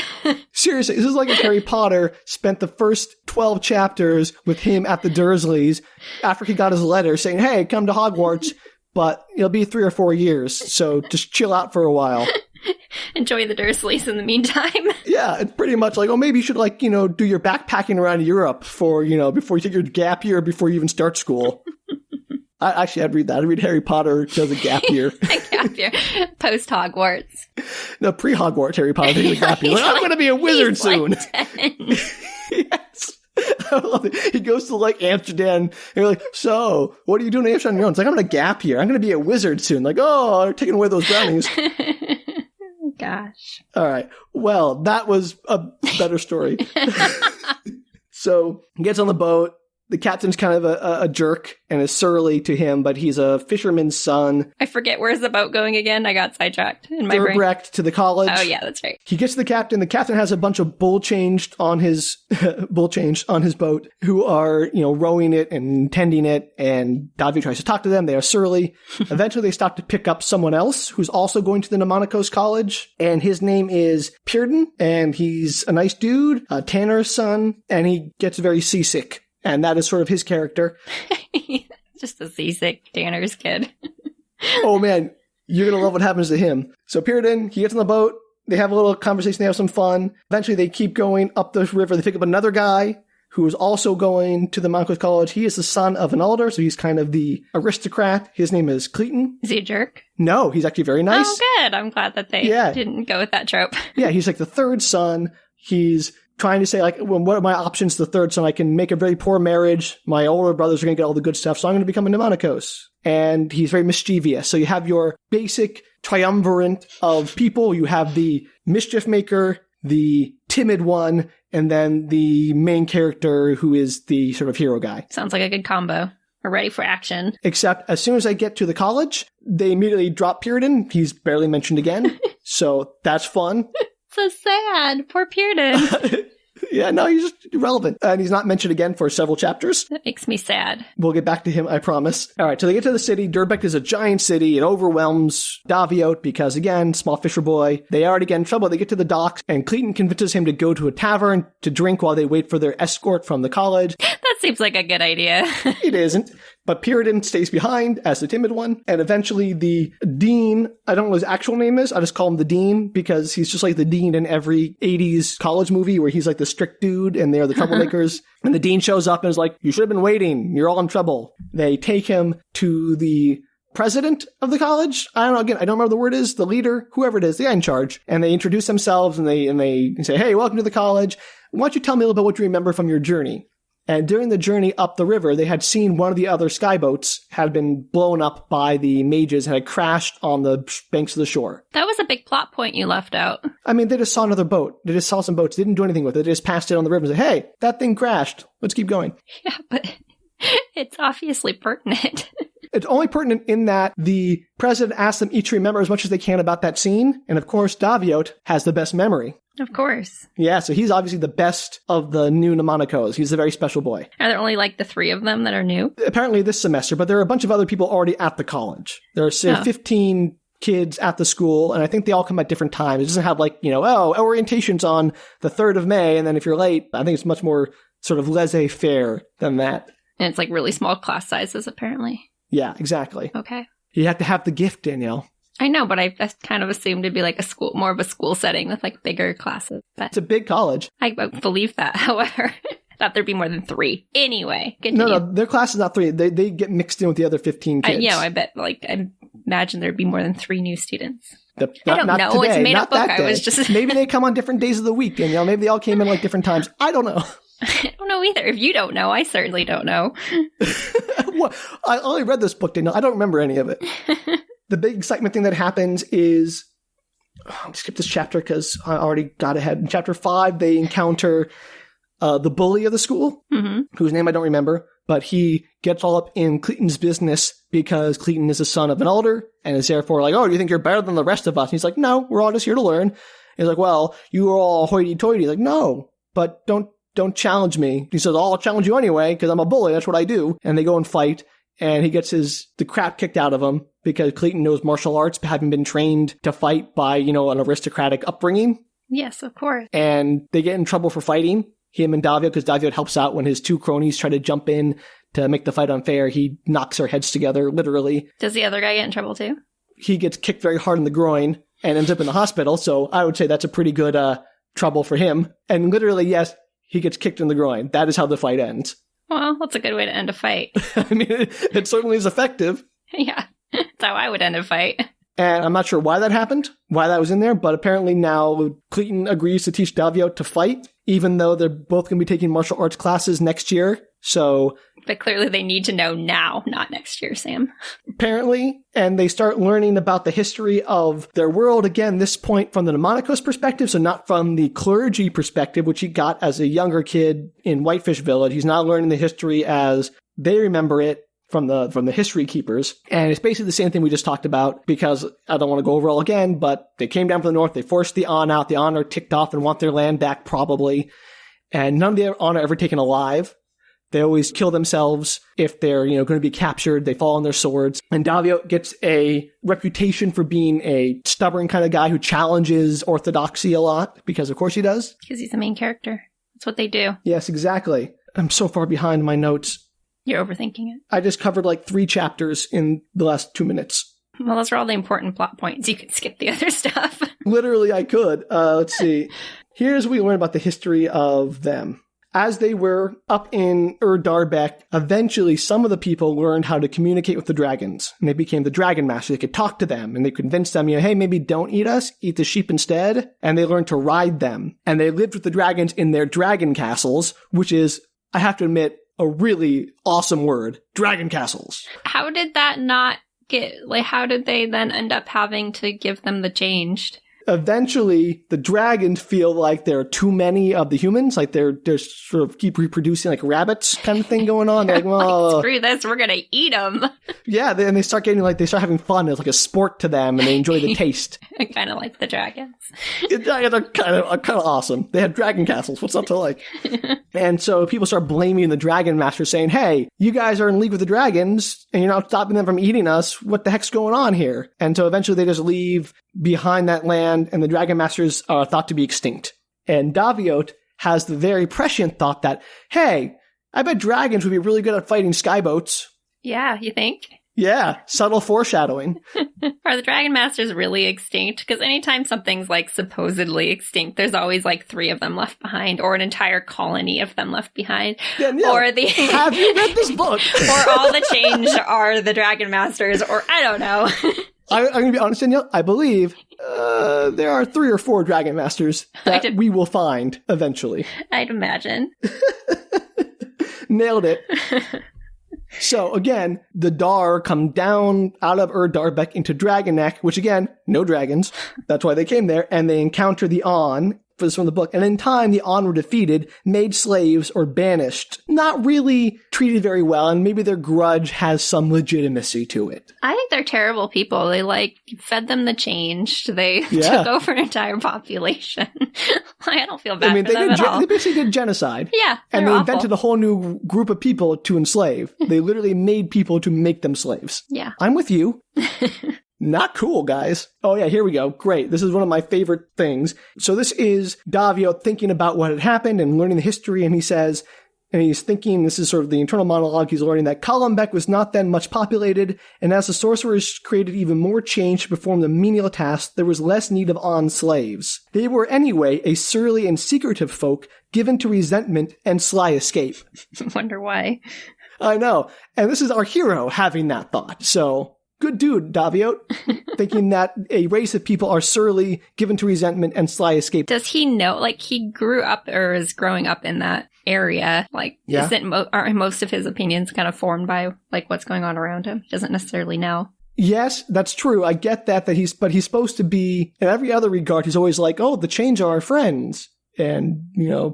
Seriously, this is like if Harry Potter spent the first 12 chapters with him at the Dursleys after he got his letter saying, hey, come to Hogwarts, but it'll be 3 or 4 years, so just chill out for a while. Enjoy the Dursleys in the meantime. Yeah, it's pretty much like, oh, maybe you should, like, you know, do your backpacking around Europe for, you know, before you take your gap year, before you even start school. I'd read that. I'd read Harry Potter does a gap year. A gap year. Post-Hogwarts. No, pre-Hogwarts Harry Potter takes a gap year. Like, I'm going to be a wizard soon. Yes. I love it. He goes to, like, Amsterdam, and you're like, so, what are you doing in Amsterdam on your own? It's like, I'm going to gap year. I'm going to be a wizard soon. Like, oh, they're taking away those brownies. Gosh. All right. Well, that was a better story. So he gets on the boat. The captain's kind of a jerk and is surly to him, but he's a fisherman's son. I forget, where's the boat going again? I got sidetracked in my brain. Durbrecht to the college. Oh, yeah, that's right. He gets to the captain. The captain has a bunch of bull changed on his boat who are, you know, rowing it and tending it. And Daviot tries to talk to them. They are surly. Eventually, they stop to pick up someone else who's also going to the Mnemonicos College. And his name is Pyrden. And he's a nice dude, a tanner's son. And he gets very seasick. And that is sort of his character. Just a seasick tanner's kid. Oh, man. You're going to love what happens to him. So Pyrden, he gets on the boat. They have a little conversation. They have some fun. Eventually, they keep going up the river. They pick up another guy who is also going to the Mnemonicos College. He is the son of an elder, so he's kind of the aristocrat. His name is Cleaton. Is he a jerk? No, he's actually very nice. Oh, good. I'm glad that they didn't go with that trope. Yeah, he's like the third son. He's trying to say, like, well, what are my options to the third son? I can make a very poor marriage. My older brothers are going to get all the good stuff, so I'm going to become a Mnemonicos. And he's very mischievous. So you have your basic triumvirate of people. You have the mischief maker, the timid one, and then the main character who is the sort of hero guy. Sounds like a good combo. We're ready for action. Except as soon as I get to the college, they immediately drop Pyrden. He's barely mentioned again. So that's fun. So sad. Poor Pyrden. Yeah, no, he's just irrelevant. And he's not mentioned again for several chapters. That makes me sad. We'll get back to him, I promise. All right, so they get to the city. Durbeck is a giant city. It overwhelms Daviot because, again, small fisher boy. They already get in trouble. They get to the docks, and Clayton convinces him to go to a tavern to drink while they wait for their escort from the college. That seems like a good idea. It isn't. But Puritan stays behind as the timid one. And eventually the dean, I don't know what his actual name is. I just call him the dean because he's just like the dean in every 80s college movie where he's like the strict dude and they're the troublemakers. And the dean shows up and is like, you should have been waiting. You're all in trouble. They take him to the president of the college. I don't know. Again, I don't remember the word is. The leader, whoever it is, the guy in charge. And they introduce themselves and they say, hey, welcome to the college. Why don't you tell me a little bit what you remember from your journey? And during the journey up the river, they had seen one of the other skyboats had been blown up by the mages and had crashed on the banks of the shore. That was a big plot point you left out. I mean, they just saw another boat. They just saw some boats. They didn't do anything with it. They just passed it on the river and said, hey, that thing crashed. Let's keep going. Yeah, but it's obviously pertinent. It's only pertinent in that the president asked them each to remember as much as they can about that scene. And of course, Daviot has the best memory. Of course. Yeah, so he's obviously the best of the new mnemonicos. He's a very special boy. Are there only like the 3 of them that are new? Apparently this semester, but there are a bunch of other people already at the college. There are 15 kids at the school, and I think they all come at different times. It doesn't have like, orientation's on the 3rd of May, and then if you're late, I think it's much more sort of laissez-faire than that. And it's like really small class sizes, apparently. Yeah, exactly. Okay. You have to have the gift, Danielle. I know, but I kind of assumed it'd be like more of a school setting with like bigger classes. But it's a big college. I believe that, however. Thought there'd be more than 3. Anyway, continue. No, their class is not 3. They get mixed in with the other 15 kids. I bet, I imagine there'd be more than 3 new students. I don't know. Today, it's a made-up book. I was just... Maybe they come on different days of the week, and maybe they all came in like different times. I don't know. I don't know either. If you don't know, I certainly don't know. Well, I only read this book, Danielle. I don't remember any of it. The big excitement thing that happens is, I'll skip this chapter because I already got ahead. In chapter 5, they encounter the bully of the school, whose name I don't remember, but he gets all up in Clayton's business because Clayton is the son of an elder and is therefore like, oh, do you think you're better than the rest of us? And he's like, no, we're all just here to learn. He's like, well, you are all hoity-toity. He's like, no, but don't challenge me. He says, I'll challenge you anyway because I'm a bully. That's what I do. And they go and fight. And he gets the crap kicked out of him because Clayton knows martial arts, having been trained to fight by, an aristocratic upbringing. Yes, of course. And they get in trouble for fighting, him and Daviot, because Daviot helps out when his 2 cronies try to jump in to make the fight unfair. He knocks their heads together, literally. Does the other guy get in trouble too? He gets kicked very hard in the groin and ends up in the hospital. So I would say that's a pretty good trouble for him. And literally, yes, he gets kicked in the groin. That is how the fight ends. Well, that's a good way to end a fight. I mean, it certainly is effective. Yeah, that's how I would end a fight. And I'm not sure why that happened, why that was in there, but apparently now Clayton agrees to teach Daviot to fight, even though they're both going to be taking martial arts classes next year. So, but clearly they need to know now, not next year, Sam. Apparently, and they start learning about the history of their world, again, this point from the mnemonicos perspective, so not from the clergy perspective, which he got as a younger kid in Whitefish Village. He's now learning the history as they remember it from the history keepers. And it's basically the same thing we just talked about, because I don't want to go over all again, but they came down from the north, they forced the On out, the On are ticked off and want their land back probably, and none of the On are ever taken alive. They always kill themselves if they're, going to be captured. They fall on their swords. And Daviot gets a reputation for being a stubborn kind of guy who challenges orthodoxy a lot, because of course he does. Because he's the main character. That's what they do. Yes, exactly. I'm so far behind my notes. You're overthinking it. I just covered like 3 chapters in the last 2 minutes. Well, those are all the important plot points. You could skip the other stuff. Literally, I could. Let's see. Here's what we learn about the history of them. As they were up in Darbeck, eventually some of the people learned how to communicate with the dragons, and they became the dragon master. They could talk to them, and they could convince them, hey, maybe don't eat us, eat the sheep instead. And they learned to ride them. And they lived with the dragons in their dragon castles, which is, I have to admit, a really awesome word. Dragon castles. How did that not get, how did they then end up having to give them the changed? Eventually, the dragons feel like there are too many of the humans, like they're sort of keep reproducing like rabbits kind of thing going on. They're like, well, screw this, we're going to eat them. Yeah, and they start getting they start having fun. It's like a sport to them, and they enjoy the taste. I kind of like the dragons. Dragons are kind of awesome. They have dragon castles. What's not to like? And so people start blaming the dragon master, saying, "Hey, you guys are in league with the dragons, and you're not stopping them from eating us. What the heck's going on here?" And so eventually they just leave behind that land, and the dragon masters are thought to be extinct. And Daviot has the very prescient thought that, hey, I bet dragons would be really good at fighting skyboats. Yeah, you think? Yeah, subtle foreshadowing. Are the dragon masters really extinct? Because anytime something's supposedly extinct, there's always 3 of them left behind, or an entire colony of them left behind. Danielle, or have you read this book? Or all the change are the dragon masters, or I don't know. I'm going to be honest, Danielle. I believe there are 3 or 4 dragon masters that we will find eventually. I'd imagine. Nailed it. So again, the Dar come down out of Darbeck into Dragon Neck, which again, no dragons. That's why they came there, and they encounter the On. For this from the book. And in time, the On were defeated, made slaves, or banished. Not really treated very well, and maybe their grudge has some legitimacy to it. I think they're terrible people. They fed them the change. They took over an entire population. I don't feel bad for them at all. They basically did genocide. Yeah, and they invented a whole new group of people to enslave. They literally made people to make them slaves. Yeah. I'm with you. Not cool, guys. Oh yeah, here we go. Great. This is one of my favorite things. So this is Daviot thinking about what had happened and learning the history, and he says, and he's thinking, this is sort of the internal monologue he's learning, that Columbek was not then much populated, and as the sorcerers created even more change to perform the menial tasks, there was less need of On slaves. They were anyway a surly and secretive folk, given to resentment and sly escape. Wonder why. I know. And this is our hero having that thought, so... Good dude, Daviot, thinking that a race of people are surly, given to resentment, and sly escape. Does he know, he grew up or is growing up in that area? Aren't most of his opinions kind of formed by, what's going on around him? He doesn't necessarily know. Yes, that's true. I get that but he's supposed to be, in every other regard, he's always the change are our friends. And,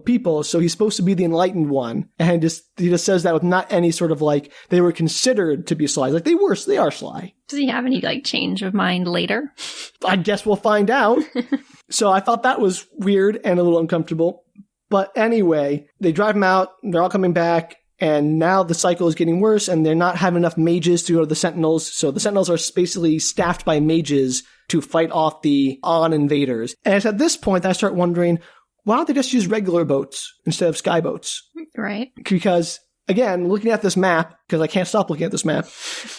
people. So he's supposed to be the enlightened one. And he just says that with not any sort of they were considered to be sly. They are sly. Does he have any change of mind later? I guess we'll find out. So I thought that was weird and a little uncomfortable. But anyway, they drive him out. They're all coming back. And now the cycle is getting worse, and they're not having enough mages to go to the Sentinels. So the Sentinels are basically staffed by mages to fight off the On invaders. And it's at this point that I start wondering, why don't they just use regular boats instead of skyboats? Right. Because, again, looking at this map, because I can't stop looking at this map,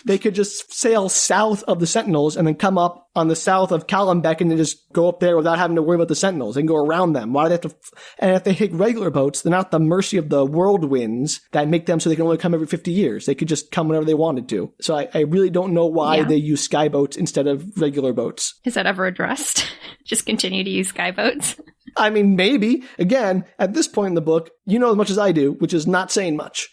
they could just sail south of the Sentinels and then come up on the south of Columbek and then just go up there without having to worry about the Sentinels. They can go around them. Why do they have to? And if they take regular boats, they're not at the mercy of the whirlwinds that make them so they can only come every 50 years. They could just come whenever they wanted to. So I really don't know why they use skyboats instead of regular boats. Is that ever addressed? Just continue to use skyboats? I mean, maybe. Again, at this point in the book, you know as much as I do, which is not saying much.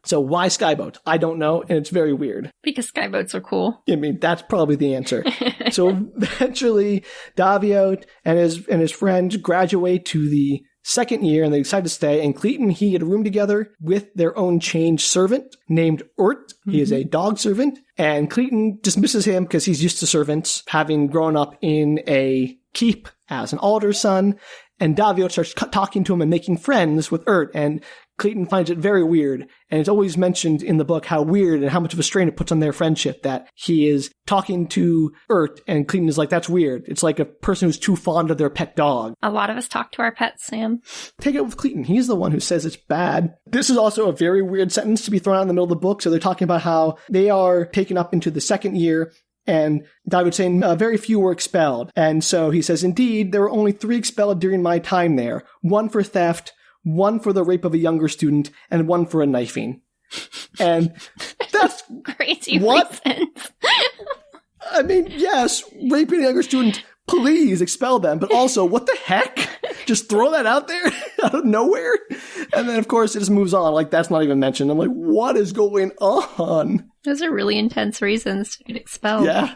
So why skyboat? I don't know, and it's very weird. Because skyboats are cool. I mean, that's probably the answer. So eventually, Daviot and his friends graduate to the second year, and they decide to stay. And Cleton, he had a room together with their own change servant named Urt. He is a dog servant, and Cleton dismisses him because he's used to servants, having grown up in a keep as an alder's son. And Daviot starts talking to him and making friends with Urt, and Cleton finds it very weird. And it's always mentioned in the book how weird and how much of a strain it puts on their friendship that he is talking to Urt, and Cleton is like, that's weird. It's like a person who's too fond of their pet dog. A lot of us talk to our pets, Sam. Take it with Cleton. He's the one who says it's bad. This is also a very weird sentence to be thrown out in the middle of the book. So they're talking about how they are taken up into the second year, and Daviot saying very few were expelled. And so he says, indeed, there were only 3 expelled during my time there. 1 for theft, 1 for the rape of a younger student, and 1 for a knifing. And that's crazy what? Reasons. I mean, yes, raping a younger student, please expel them. But also, what the heck? Just throw that out there out of nowhere? And then, of course, it just moves on. That's not even mentioned. I'm like, what is going on? Those are really intense reasons to get expelled. Yeah.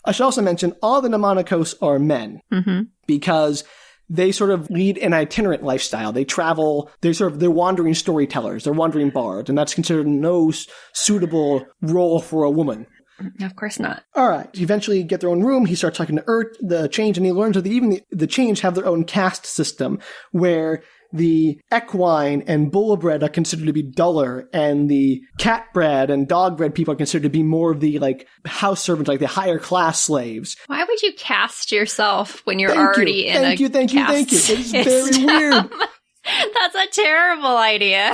I should also mention all the Mnemonicos are men. Mm-hmm. Because they sort of lead an itinerant lifestyle. They travel, they're wandering storytellers, they're wandering bards, and that's considered no suitable role for a woman. Of course not. All right. Eventually get their own room. He starts talking to Earth, the Change, and he learns that even the Change have their own caste system where the equine and bullbred are considered to be duller, and the catbred and dogbred people are considered to be more of the, like, house servants, like the higher class slaves. Why would you cast yourself when you're already in a Thank you. It's very weird. That's a terrible idea.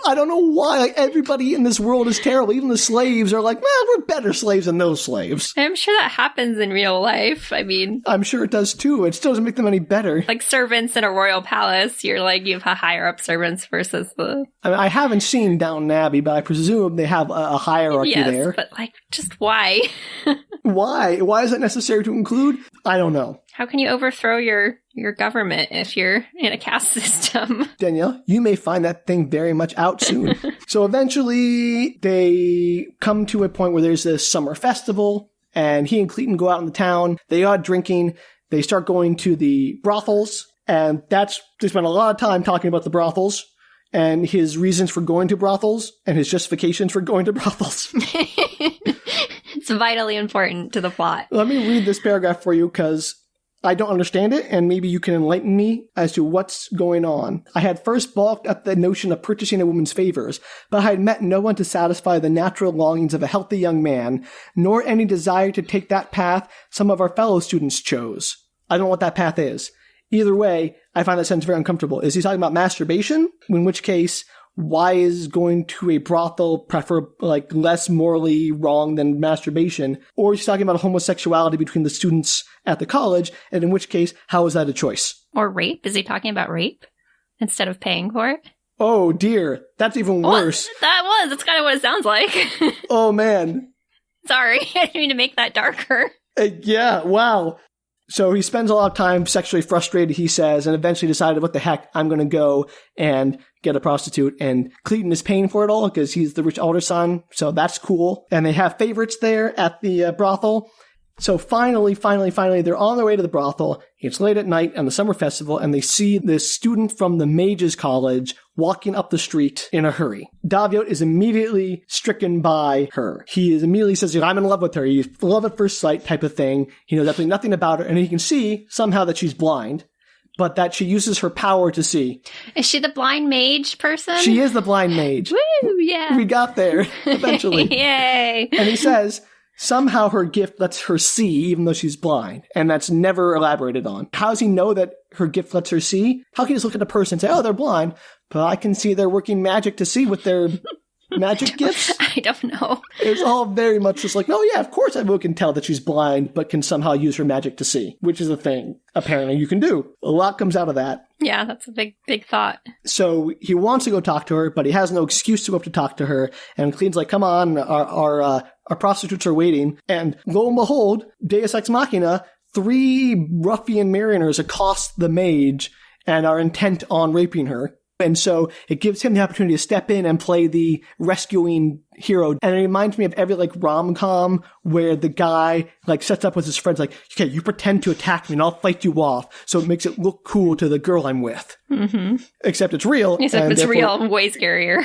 I don't know why. Like, everybody in this world is terrible. Even the slaves are like, well, we're better slaves than those slaves. I'm sure that happens in real life. I mean, I'm sure it does too. It still doesn't make them any better. Like servants in a royal palace, you're like, you have higher up servants versus the... I mean, I haven't seen Downton Abbey, but I presume they have a hierarchy there. But like, just why? Why? Why is that necessary to include? I don't know. How can you overthrow your government if you're in a caste system? Danielle, you may find that thing very much out soon. So eventually they come to a point where there's this summer festival, and he and Cleton go out in the town. They are drinking. They start going to the brothels, and they spend a lot of time talking about the brothels and his reasons for going to brothels and his justifications for going to brothels. It's vitally important to the plot. Let me read this paragraph for you because I don't understand it, and maybe you can enlighten me as to what's going on. I had first balked at the notion of purchasing a woman's favors, but I had met no one to satisfy the natural longings of a healthy young man, nor any desire to take that path some of our fellow students chose. I don't know what that path is. Either way, I find that sentence very uncomfortable. Is he talking about masturbation? In which case, why is going to a brothel less morally wrong than masturbation? Or is he talking about homosexuality between the students at the college? And in which case, how is that a choice? Or rape? Is he talking about rape instead of paying for it? Oh dear, that's even worse. That's kind of what it sounds like. Oh man. Sorry, I didn't mean to make that darker. Yeah, wow. So he spends a lot of time sexually frustrated, he says, and eventually decided, what the heck, I'm going to go and get a prostitute. And Cleton is paying for it all because he's the rich older son, so that's cool. And they have favorites there at the brothel. So finally, they're on their way to the brothel. It's late at night on the summer festival, and they see this student from the Mages College walking up the street in a hurry. Daviot is immediately stricken by her. He immediately says, I'm in love with her. He's love at first sight type of thing. He knows absolutely nothing about her, and he can see somehow that she's blind, but that she uses her power to see. Is she the blind mage person? She is the blind mage. Woo, yeah. We got there, eventually. Yay. And he says, somehow her gift lets her see, even though she's blind. And that's never elaborated on. How does he know that her gift lets her see? How can he just look at a person and say, oh, they're blind, but I can see they're working magic to see with their magic gifts? I don't know. It's all very much just like, oh yeah, of course everyone can tell that she's blind, but can somehow use her magic to see, which is a thing apparently you can do. A lot comes out of that. Yeah, that's a big thought. So he wants to go talk to her, but he has no excuse to go up to talk to her. And Clean's like, come on, our prostitutes are waiting. And lo and behold, Deus Ex Machina, 3 ruffian mariners accost the mage and are intent on raping her. And so it gives him the opportunity to step in and play the rescuing hero. And it reminds me of every rom-com where the guy sets up with his friends okay, you pretend to attack me and I'll fight you off. So it makes it look cool to the girl I'm with. Mm-hmm. Except it's real. Except it's real, way scarier.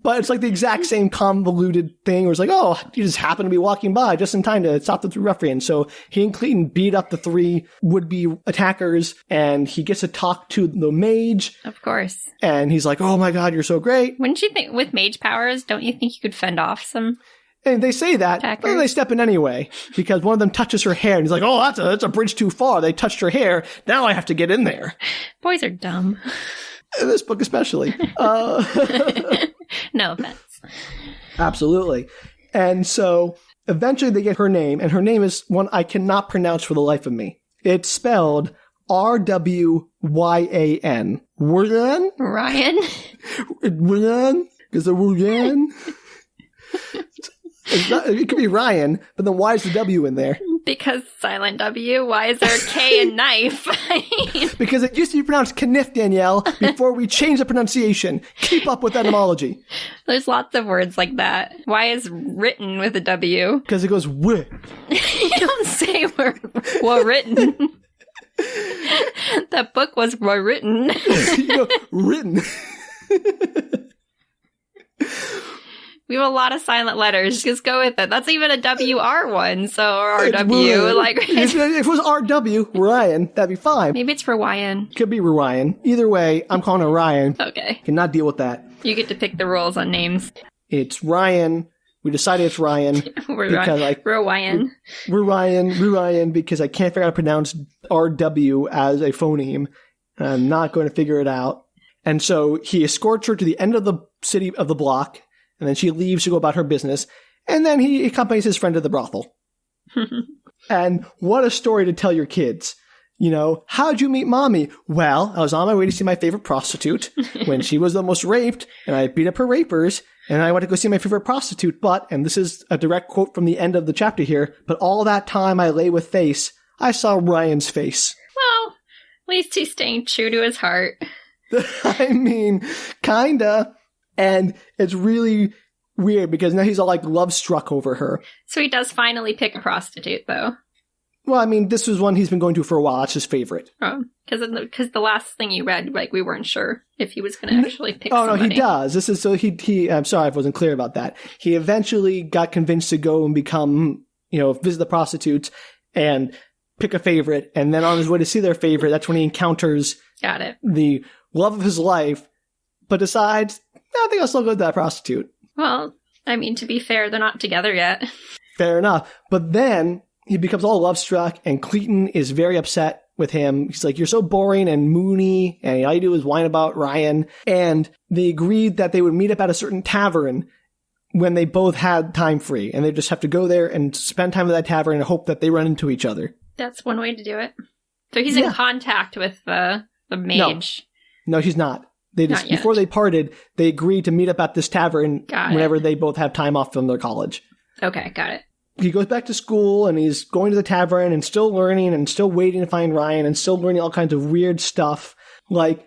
But it's the exact same convoluted thing where it's oh, you just happen to be walking by just in time to stop the 3 ruffians. So he and Clayton beat up the 3 would-be attackers, and he gets to talk to the mage. Of course. And he's like, oh my god, you're so great. Wouldn't you think, with mage powers, don't you think you could fend off some... And they say that, attackers? But then they step in anyway, because one of them touches her hair, and he's like, oh, that's a bridge too far. They touched her hair. Now I have to get in there. Boys are dumb. In this book especially. No offense. Absolutely. And so eventually they get her name, and her name is one I cannot pronounce for the life of me. It's spelled Rwyan. Ryan? Ryan? Ryan? Is there Ryan? It could be Ryan, but then why is the W in there? Because silent W. Why is there a K in knife? Because it used to be pronounced Kniff, Danielle, before we changed the pronunciation. Keep up with etymology. There's lots of words like that. Why is written with a W? Because it goes w. You don't say we're written. That book was written. Written. We have a lot of silent letters. Just go with it. That's even a WR one. So, or RW. If it was RW, Ryan, that'd be fine. Maybe it's for Ryan. Could be Ryan. Either way, I'm calling it Ryan. Okay. Cannot deal with that. You get to pick the rules on names. It's Ryan. We decided it's Ryan. We're Ryan. We're Ryan, because I can't figure out how to pronounce RW as a phoneme. I'm not going to figure it out. And so he escorts her to the end of the city of the block, and then she leaves to go about her business, and then he accompanies his friend to the brothel. And what a story to tell your kids. You know, how'd you meet mommy? Well, I was on my way to see my favorite prostitute when she was almost raped, and I beat up her rapers, and I went to go see my favorite prostitute, but, and this is a direct quote from the end of the chapter here, but all that time I lay with face, I saw Ryan's face. Well, at least he's staying true to his heart. I mean, kinda. And it's really weird because now he's all like love struck over her. So he does finally pick a prostitute, though. Well, I mean, this was one he's been going to for a while. It's his favorite. Oh, because the last thing you read, like, we weren't sure if he was going to actually pick somebody. No, he does. This is so he. I'm sorry if I wasn't clear about that. He eventually got convinced to go and become, visit the prostitutes and pick a favorite. And then on his way to see their favorite, that's when he encounters the love of his life, but decides, I think I'll still go with that prostitute. Well, I mean, to be fair, they're not together yet. Fair enough. But then he becomes all love struck, and Cleaton is very upset with him. He's like, you're so boring and moony, and all you do is whine about Ryan. And they agreed that they would meet up at a certain tavern when they both had time free, and they just have to go there and spend time at that tavern and hope that they run into each other. That's one way to do it. So he's in contact with the mage. No, he's not. They just, before they parted, they agreed to meet up at this tavern whenever they both have time off from their college. Okay, got it. He goes back to school, and he's going to the tavern and still learning and still waiting to find Ryan and still learning all kinds of weird stuff. Like,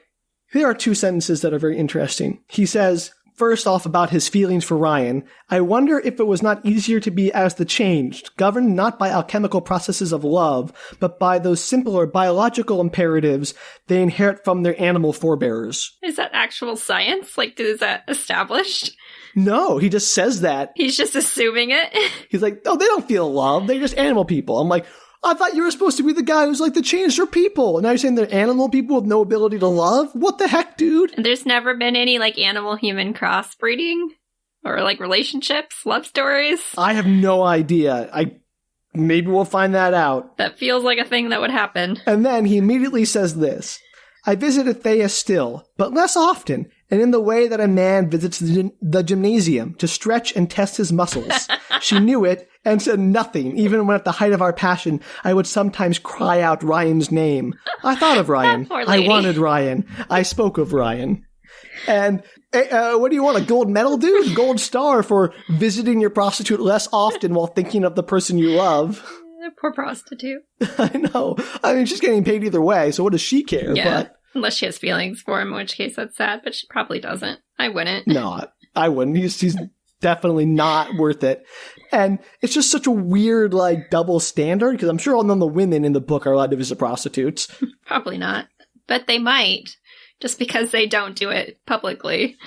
here are two sentences that are very interesting. He says, first off, about his feelings for Ryan, I wonder if it was not easier to be as the changed, governed not by alchemical processes of love, but by those simpler biological imperatives they inherit from their animal forebears. Is that actual science? Like, is that established? No, he just says that. He's just assuming it. He's like, oh, they don't feel love. They're just animal people. I'm like, I thought you were supposed to be the guy who's like the changed for people. And now you're saying they're animal people with no ability to love? What the heck, dude? There's never been any like animal-human crossbreeding or like relationships, love stories? I have no idea. Maybe we'll find that out. That feels like a thing that would happen. And then he immediately says this. I visited Thea still, but less often, and in the way that a man visits the gymnasium to stretch and test his muscles. She knew it and said nothing, even when at the height of our passion, I would sometimes cry out Ryan's name. I thought of Ryan. I wanted Ryan. I spoke of Ryan. And what do you want, a gold medal, dude? Gold star for visiting your prostitute less often while thinking of the person you love. Poor prostitute. I know. I mean, she's getting paid either way, so what does she care? Yeah, but unless she has feelings for him, in which case that's sad, but she probably doesn't. I wouldn't. No, I wouldn't. He's definitely not worth it. And it's just such a weird, like, double standard, because I'm sure none of the women in the book are allowed to visit prostitutes. Probably not. But they might, just because they don't do it publicly.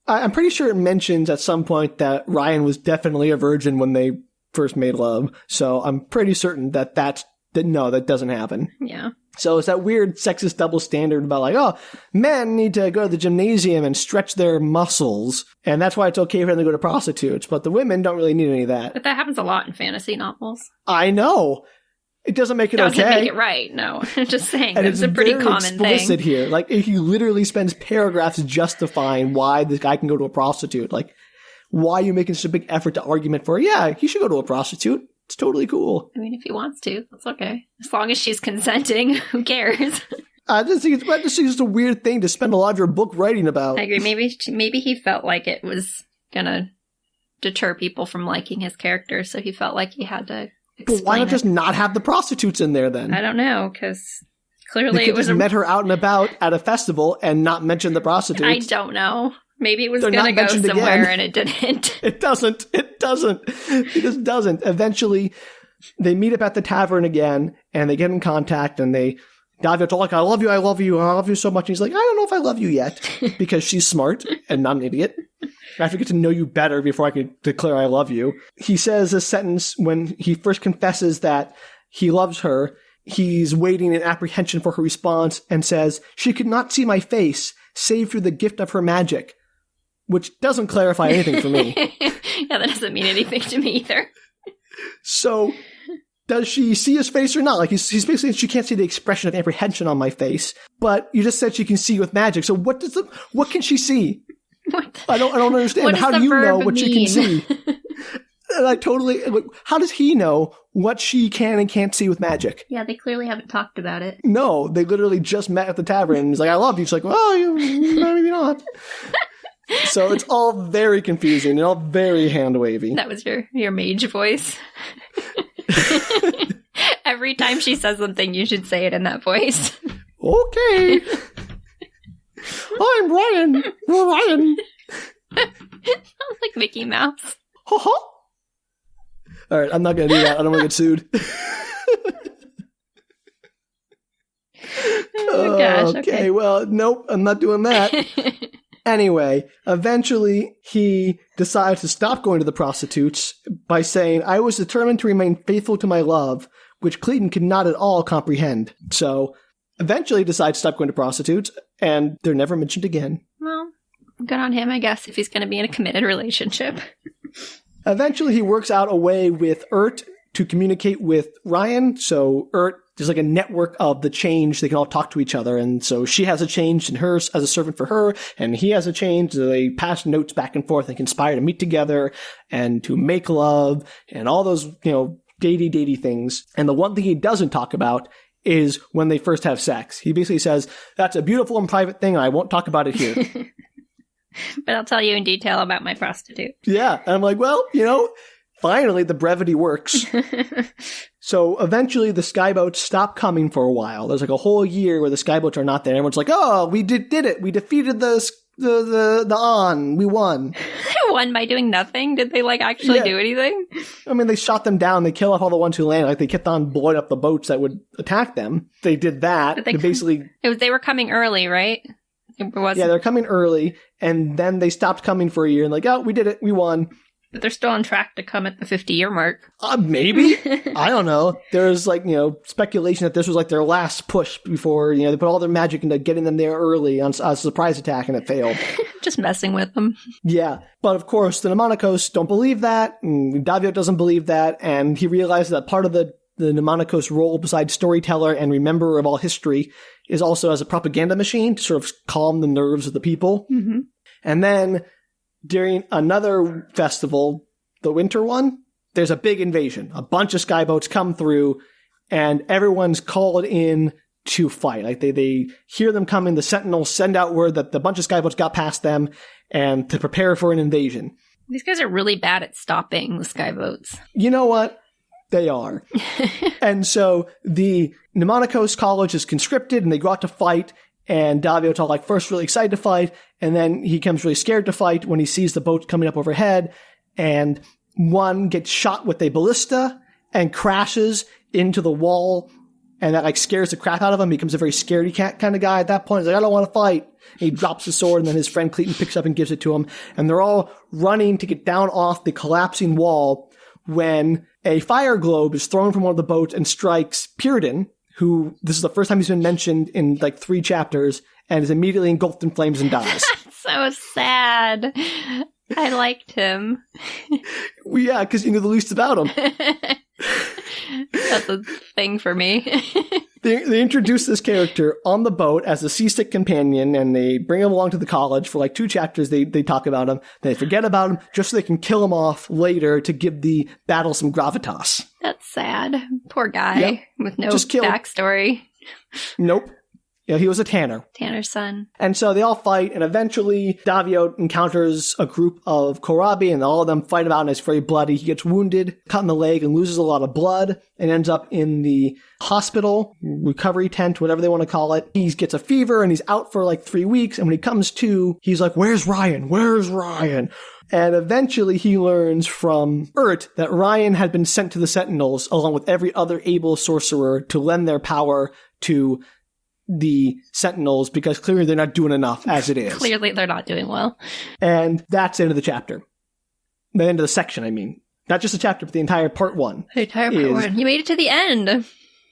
I'm pretty sure it mentions at some point that Ryan was definitely a virgin when they first made love. So I'm pretty certain that doesn't happen. Yeah. So it's that weird sexist double standard about like, oh, men need to go to the gymnasium and stretch their muscles. And that's why it's okay for them to go to prostitutes. But the women don't really need any of that. But that happens a lot in fantasy novels. I know. It doesn't make it okay. Doesn't make it right. No, I'm just saying. And it's a pretty common thing. It's explicit here. Like, he literally spends paragraphs justifying why this guy can go to a prostitute. Like, why are you making such a big effort to argument for, yeah, he should go to a prostitute. It's totally cool. I mean, if he wants to, that's okay. As long as she's consenting, who cares? I just think it's a weird thing to spend a lot of your book writing about. I agree. Maybe he felt like it was gonna deter people from liking his character, so he felt like he had to explain. But why not just not have the prostitutes in there then? I don't know, because clearly it was just met her out and about at a festival and not mention the prostitutes. I don't know. Maybe it was going to go somewhere again. And it didn't. It doesn't. It just doesn't. Eventually, they meet up at the tavern again, and they get in contact, and they Daviot's all like, I love you so much. And he's like, I don't know if I love you yet, because she's smart and not an idiot. I have to get to know you better before I can declare I love you. He says this sentence when he first confesses that he loves her. He's waiting in apprehension for her response and says, she could not see my face, save through the gift of her magic, which doesn't clarify anything for me. Yeah, that doesn't mean anything to me either. So, does she see his face or not? Like, he's basically saying she can't see the expression of apprehension on my face, but you just said she can see with magic. So what can she see? I don't understand. How do you know what she can see? And how does he know what she can and can't see with magic? Yeah, they clearly haven't talked about it. No, they literally just met at the tavern. And he's like, I love you. She's like, well, maybe not. So it's all very confusing and all very hand-wavy. That was your mage voice. Every time she says something, you should say it in that voice. Okay. I'm Ryan. We're Ryan. Sounds like Mickey Mouse. Ha-ha. All right, I'm not going to do that. I don't want to get sued. Oh, gosh. Okay. Well, nope, I'm not doing that. Anyway, eventually he decides to stop going to the prostitutes by saying, I was determined to remain faithful to my love, which Clayton could not at all comprehend. So eventually he decides to stop going to prostitutes, and they're never mentioned again. Well, good on him, I guess, if he's going to be in a committed relationship. Eventually he works out a way with Ert to communicate with Ryan. So Ert, there's like a network of the change. They can all talk to each other. And so she has a change and hers as a servant for her. And he has a change. So they pass notes back and forth and conspire to meet together and to make love and all those, datey things. And the one thing he doesn't talk about is when they first have sex. He basically says, that's a beautiful and private thing. And I won't talk about it here. But I'll tell you in detail about my prostitute. Yeah. And I'm like, well, finally the brevity works. So eventually the skyboats stop coming for a while. There's like a whole year where the skyboats are not there. Everyone's like, oh, we did it. We defeated the On. We won. They won by doing nothing? Did they actually do anything? I mean, they shot them down. They kill off all the ones who landed. Like, they kept on blowing up the boats that would attack them. They did that. But they were coming early, right? Yeah, they're coming early, and then they stopped coming for a year, and oh, we did it, we won. But they're still on track to come at the 50-year mark. Maybe? I don't know. There's speculation that this was their last push before, they put all their magic into getting them there early on a surprise attack, and it failed. Just messing with them. Yeah. But of course, the Mnemonicos don't believe that, and Daviot doesn't believe that, and he realizes that part of the Mnemonicos' role besides storyteller and rememberer of all history is also as a propaganda machine to sort of calm the nerves of the people. Mm-hmm. And then during another festival, the winter one, there's a big invasion. A bunch of skyboats come through, and everyone's called in to fight. They hear them coming. The sentinels send out word that the bunch of skyboats got past them and to prepare for an invasion. These guys are really bad at stopping the skyboats. You know what? They are. And so the Mnemonicos College is conscripted, and they go out to fight, and Daviot's all first really excited to fight, and then he becomes really scared to fight when he sees the boats coming up overhead, and one gets shot with a ballista and crashes into the wall, and that scares the crap out of him. He becomes a very scaredy cat kind of guy at that point. He's like, I don't want to fight. And he drops the sword, and then his friend Clayton picks up and gives it to him, and they're all running to get down off the collapsing wall when a fire globe is thrown from one of the boats and strikes Puritan, who this is the first time he's been mentioned in 3 chapters, and is immediately engulfed in flames and dies. So sad. I liked him. Well, yeah, because you knew the least about him. That's a thing for me. They introduce this character on the boat as a seasick companion, and they bring him along to the college for 2 chapters. They talk about him. They forget about him just so they can kill him off later to give the battle some gravitas. That's sad. Poor guy with no backstory. Nope. Yeah, he was a tanner. Tanner's son. And so they all fight, and eventually Daviot encounters a group of Korabi, and all of them fight about, and it's very bloody. He gets wounded, cut in the leg, and loses a lot of blood, and ends up in the hospital, recovery tent, whatever they want to call it. He gets a fever, and he's out for 3 weeks, and when he comes to, he's like, where's Ryan? Where's Ryan? And eventually he learns from Ert that Ryan had been sent to the Sentinels, along with every other able sorcerer, to lend their power to the Sentinels because clearly they're not doing enough as it is. Clearly they're not doing well. And that's the end of the chapter. The end of the section, I mean. Not just the chapter, but the entire part 1. The entire part 1. You made it to the end.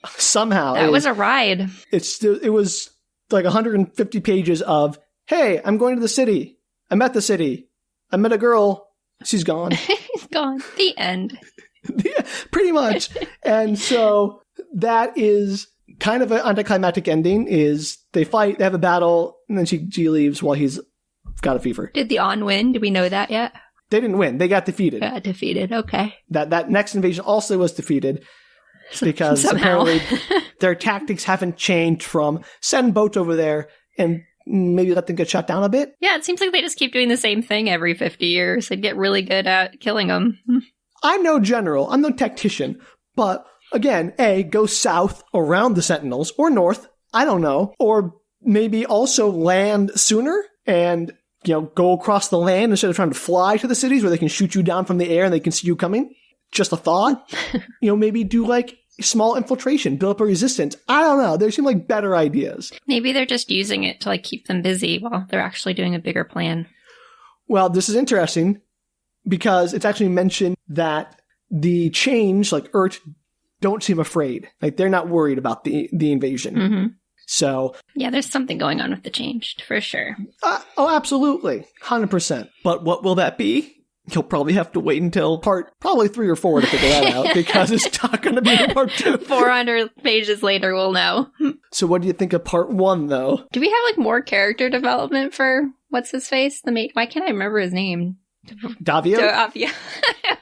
Somehow. That was a ride. It was like 150 pages of, hey, I'm going to the city. I'm at the city. I met a girl. She's gone. She's gone. The end. Yeah, pretty much. And so that is kind of an anticlimactic ending, is they fight, they have a battle, and then she leaves while he's got a fever. Did the On win? Did we know that yet? They didn't win. They got defeated. Defeated. Okay. That next invasion also was defeated because apparently their tactics haven't changed from send boats over there and maybe let them get shut down a bit. Yeah, it seems like they just keep doing the same thing every 50 years. They'd get really good at killing them. I'm no general. I'm no tactician. But again, go south around the Sentinels or north. I don't know. Or maybe also land sooner and go across the land instead of trying to fly to the cities where they can shoot you down from the air and they can see you coming. Just a thought. Maybe do like small infiltration, build up a resistance. I don't know. There seem like better ideas. Maybe they're just using it to like keep them busy while they're actually doing a bigger plan. Well, this is interesting because it's actually mentioned that the change, like Urt, don't seem afraid. Like they're not worried about the invasion. Mm-hmm. So yeah, there's something going on with the changed, for sure. Oh, absolutely. 100%. But what will that be? You'll probably have to wait until part probably 3 or 4 to figure that out because it's not going to be in part 2. 400 pages later, we'll know. So what do you think of part 1, though? Do we have like more character development for what's his face? Why can't I remember his name? Daviot? I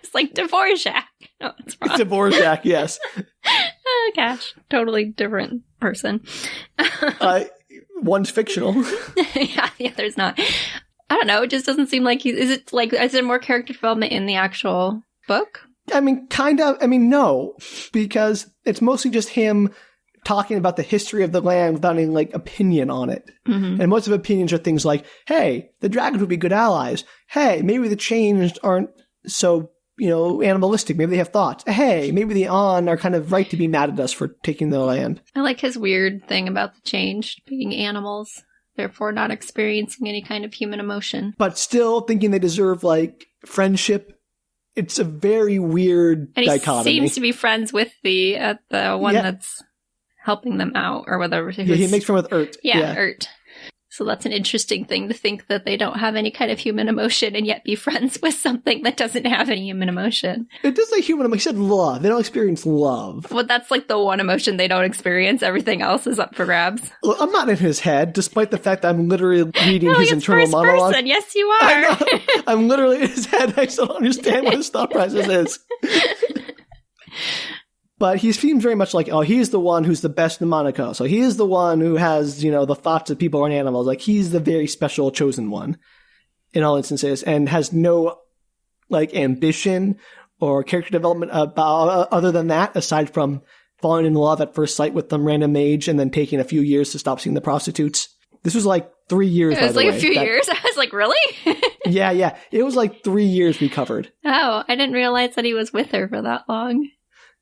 was like Dvorak. No, it's wrong. Dvorak, yes. Oh gosh, totally different person. One's fictional. Yeah, the other's not. I don't know. It just doesn't seem like is there more character development in the actual book? I mean, kind of. I mean, no, because it's mostly just him talking about the history of the land without any like opinion on it. Mm-hmm. And most of opinions are things like, hey, the dragons would be good allies. Hey, maybe the changed aren't so, animalistic. Maybe they have thoughts. Hey, maybe the On are kind of right to be mad at us for taking their land. I like his weird thing about the changed being animals, therefore not experiencing any kind of human emotion. But still thinking they deserve like friendship. It's a very weird dichotomy. He seems to be friends with the one that's helping them out, or whether he makes friends with Urt. Yeah, Urt. So that's an interesting thing to think that they don't have any kind of human emotion and yet be friends with something that doesn't have any human emotion. It does say human emotion. He said love. They don't experience love. Well, that's like the one emotion they don't experience. Everything else is up for grabs. Well, I'm not in his head, despite the fact that I'm literally reading his internal monologue. Person. Yes, you are. I'm literally in his head. I still don't understand what his thought process is. But he seems very much like, he's the one who's the best in Monaco. So he is the one who has, the thoughts of people and animals. Like, he's the very special chosen one in all instances and has no, like, ambition or character development about other than that, aside from falling in love at first sight with some random mage and then taking a few years to stop seeing the prostitutes. This was like 3 years, by the way. It was like a few years? I was like, really? Yeah. It was like 3 years we covered. Oh, I didn't realize that he was with her for that long.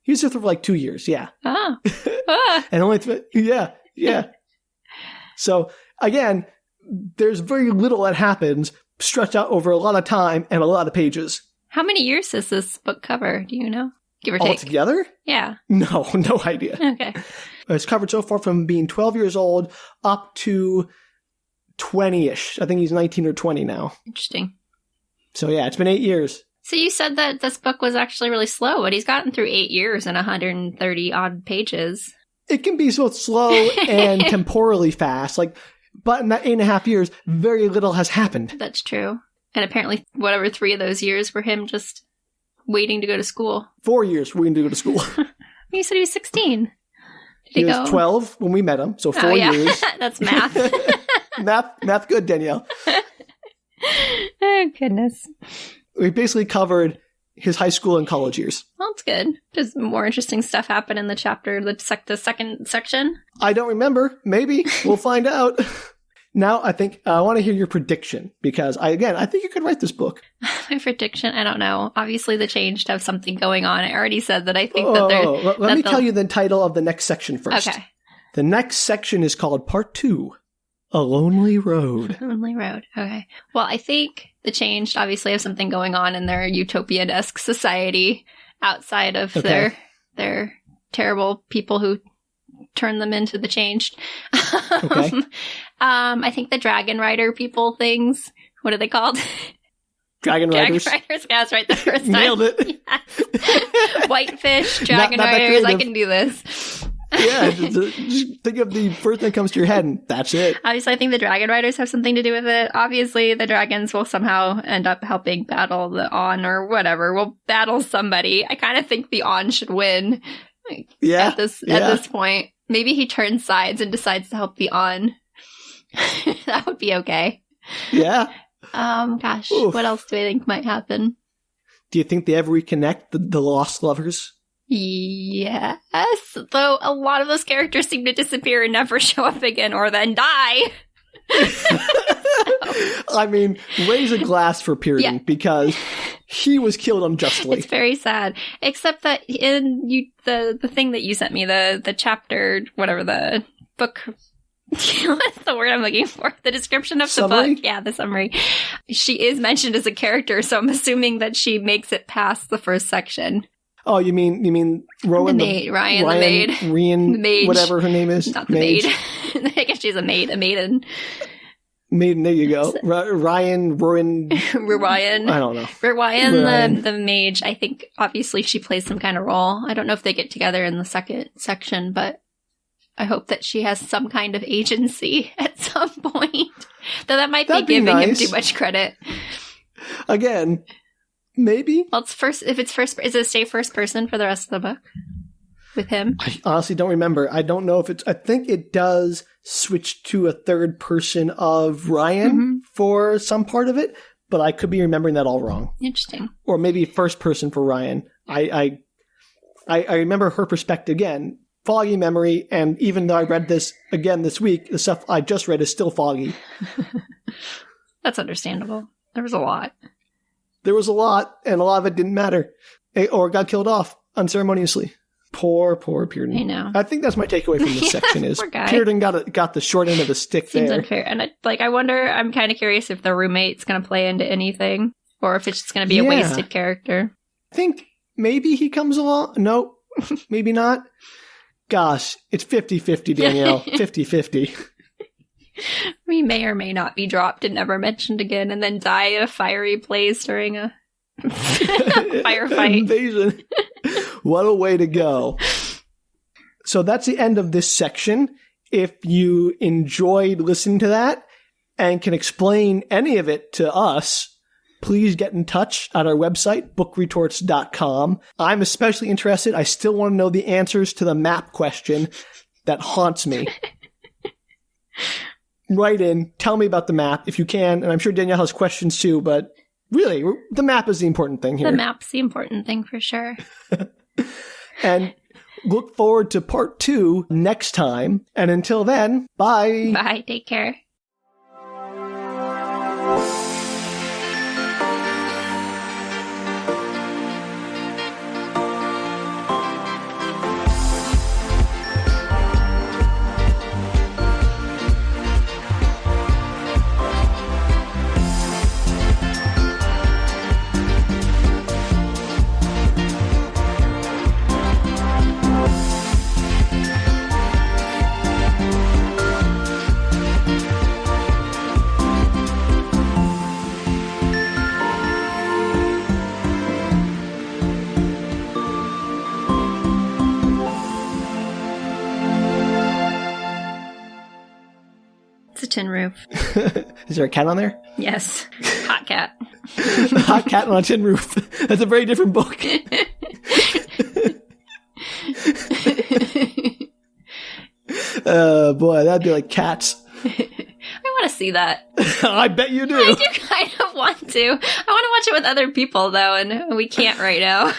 He was with her for like 2 years, yeah. Oh. And only, yeah. So, again, there's very little that happens stretched out over a lot of time and a lot of pages. How many years does this book cover? Do you know? Give or take. Altogether? Yeah. No idea. Okay. It's covered so far from being 12 years old up to 20-ish. I think he's 19 or 20 now. Interesting. So, yeah, it's been 8 years. So you said that this book was actually really slow, but he's gotten through 8 years and 130 odd pages. It can be both slow and temporally fast. But in that 8.5 years, very little has happened. That's true. And apparently, 3 of those years were him just waiting to go to school. 4 years waiting to go to school. You said he was 16. He was 12 when we met him, so 4 years. That's math. Math good, Danielle. Oh, goodness. We basically covered his high school and college years. Well, that's good. Does more interesting stuff happen in the chapter, the second section? I don't remember. Maybe. We'll find out. Now, I want to hear your prediction, because I think you could write this book. My prediction? I don't know. Obviously, the Changed have something going on. I already said that I think that they're... Let me tell you the title of the next section first. Okay. The next section is called Part 2, A Lonely Road. Lonely Road. Okay. Well, I think the Changed obviously have something going on in their utopian-esque society outside of their terrible people who turn them into the Changed. Okay. I think the Dragon Rider people things, what are they called? Dragon Riders. Dragon Riders. Yeah, that's right. The first time. Nailed it. Yes. Whitefish, Dragon Riders. I can do this. Yeah, just think of the first thing that comes to your head, and that's it. Obviously, I think the Dragon Riders have something to do with it. Obviously, the dragons will somehow end up helping battle the On or whatever. We'll battle somebody. I kind of think the On should win. At this point. Maybe he turns sides and decides to help the On. That would be okay. Yeah. Gosh, Oof. What else do I think might happen? Do you think they ever reconnect the lost lovers? Yes, though a lot of those characters seem to disappear and never show up again or then die. I mean, raise a glass for Puritan because he was killed unjustly. It's very sad. Except that in the thing that you sent me, the chapter, whatever the book, what's the word I'm looking for? The description of the book. Yeah, the summary. She is mentioned as a character, so I'm assuming that she makes it past the first section. Oh, you mean Rowan the maid, Ryan the maid, Rian, the mage, whatever her name is, not the maid. I guess she's a maiden. Maiden, there you go. Ryan, Ryan. I don't know. Ryan, the mage. I think obviously she plays some kind of role. I don't know if they get together in the second section, but I hope that she has some kind of agency at some point. Though that might be giving him too much credit. Again. Maybe. Well, is it stay first person for the rest of the book with him? I honestly don't remember. I don't know if I think it does switch to a third person of Ryan for some part of it, but I could be remembering that all wrong. Interesting. Or maybe first person for Ryan. I remember her perspective again. Foggy memory, and even though I read this again this week, the stuff I just read is still foggy. That's understandable. There was a lot. There was a lot, and a lot of it didn't matter. Or got killed off unceremoniously. Poor Puritan. I know. I think that's my takeaway from this section is Puritan got the short end of the stick. Seems there. Unfair. And I wonder, I'm kind of curious if the roommate's going to play into anything, or if it's just going to be a wasted character. I think maybe he comes along. No, maybe not. Gosh, it's 50-50, Danielle. 50-50. We may or may not be dropped and never mentioned again, and then die in a fiery blaze during a firefight. Invasion. What a way to go. So that's the end of this section. If you enjoyed listening to that and can explain any of it to us, please get in touch at our website, bookretorts.com. I'm especially interested. I still want to know the answers to the map question that haunts me. Write in, tell me about the map if you can, and I'm sure Danielle has questions too, but really, the map is the important thing here. The map's the important thing for sure. And look forward to part 2 next time. And until then, bye. Bye. Take care. Tin roof. Is there a cat on there? Yes. Hot cat. Hot cat on a tin roof. That's a very different book. Boy, that'd be like Cats. I want to see that. I bet you do. I do kind of want to. I want to watch it with other people, though, and we can't right now.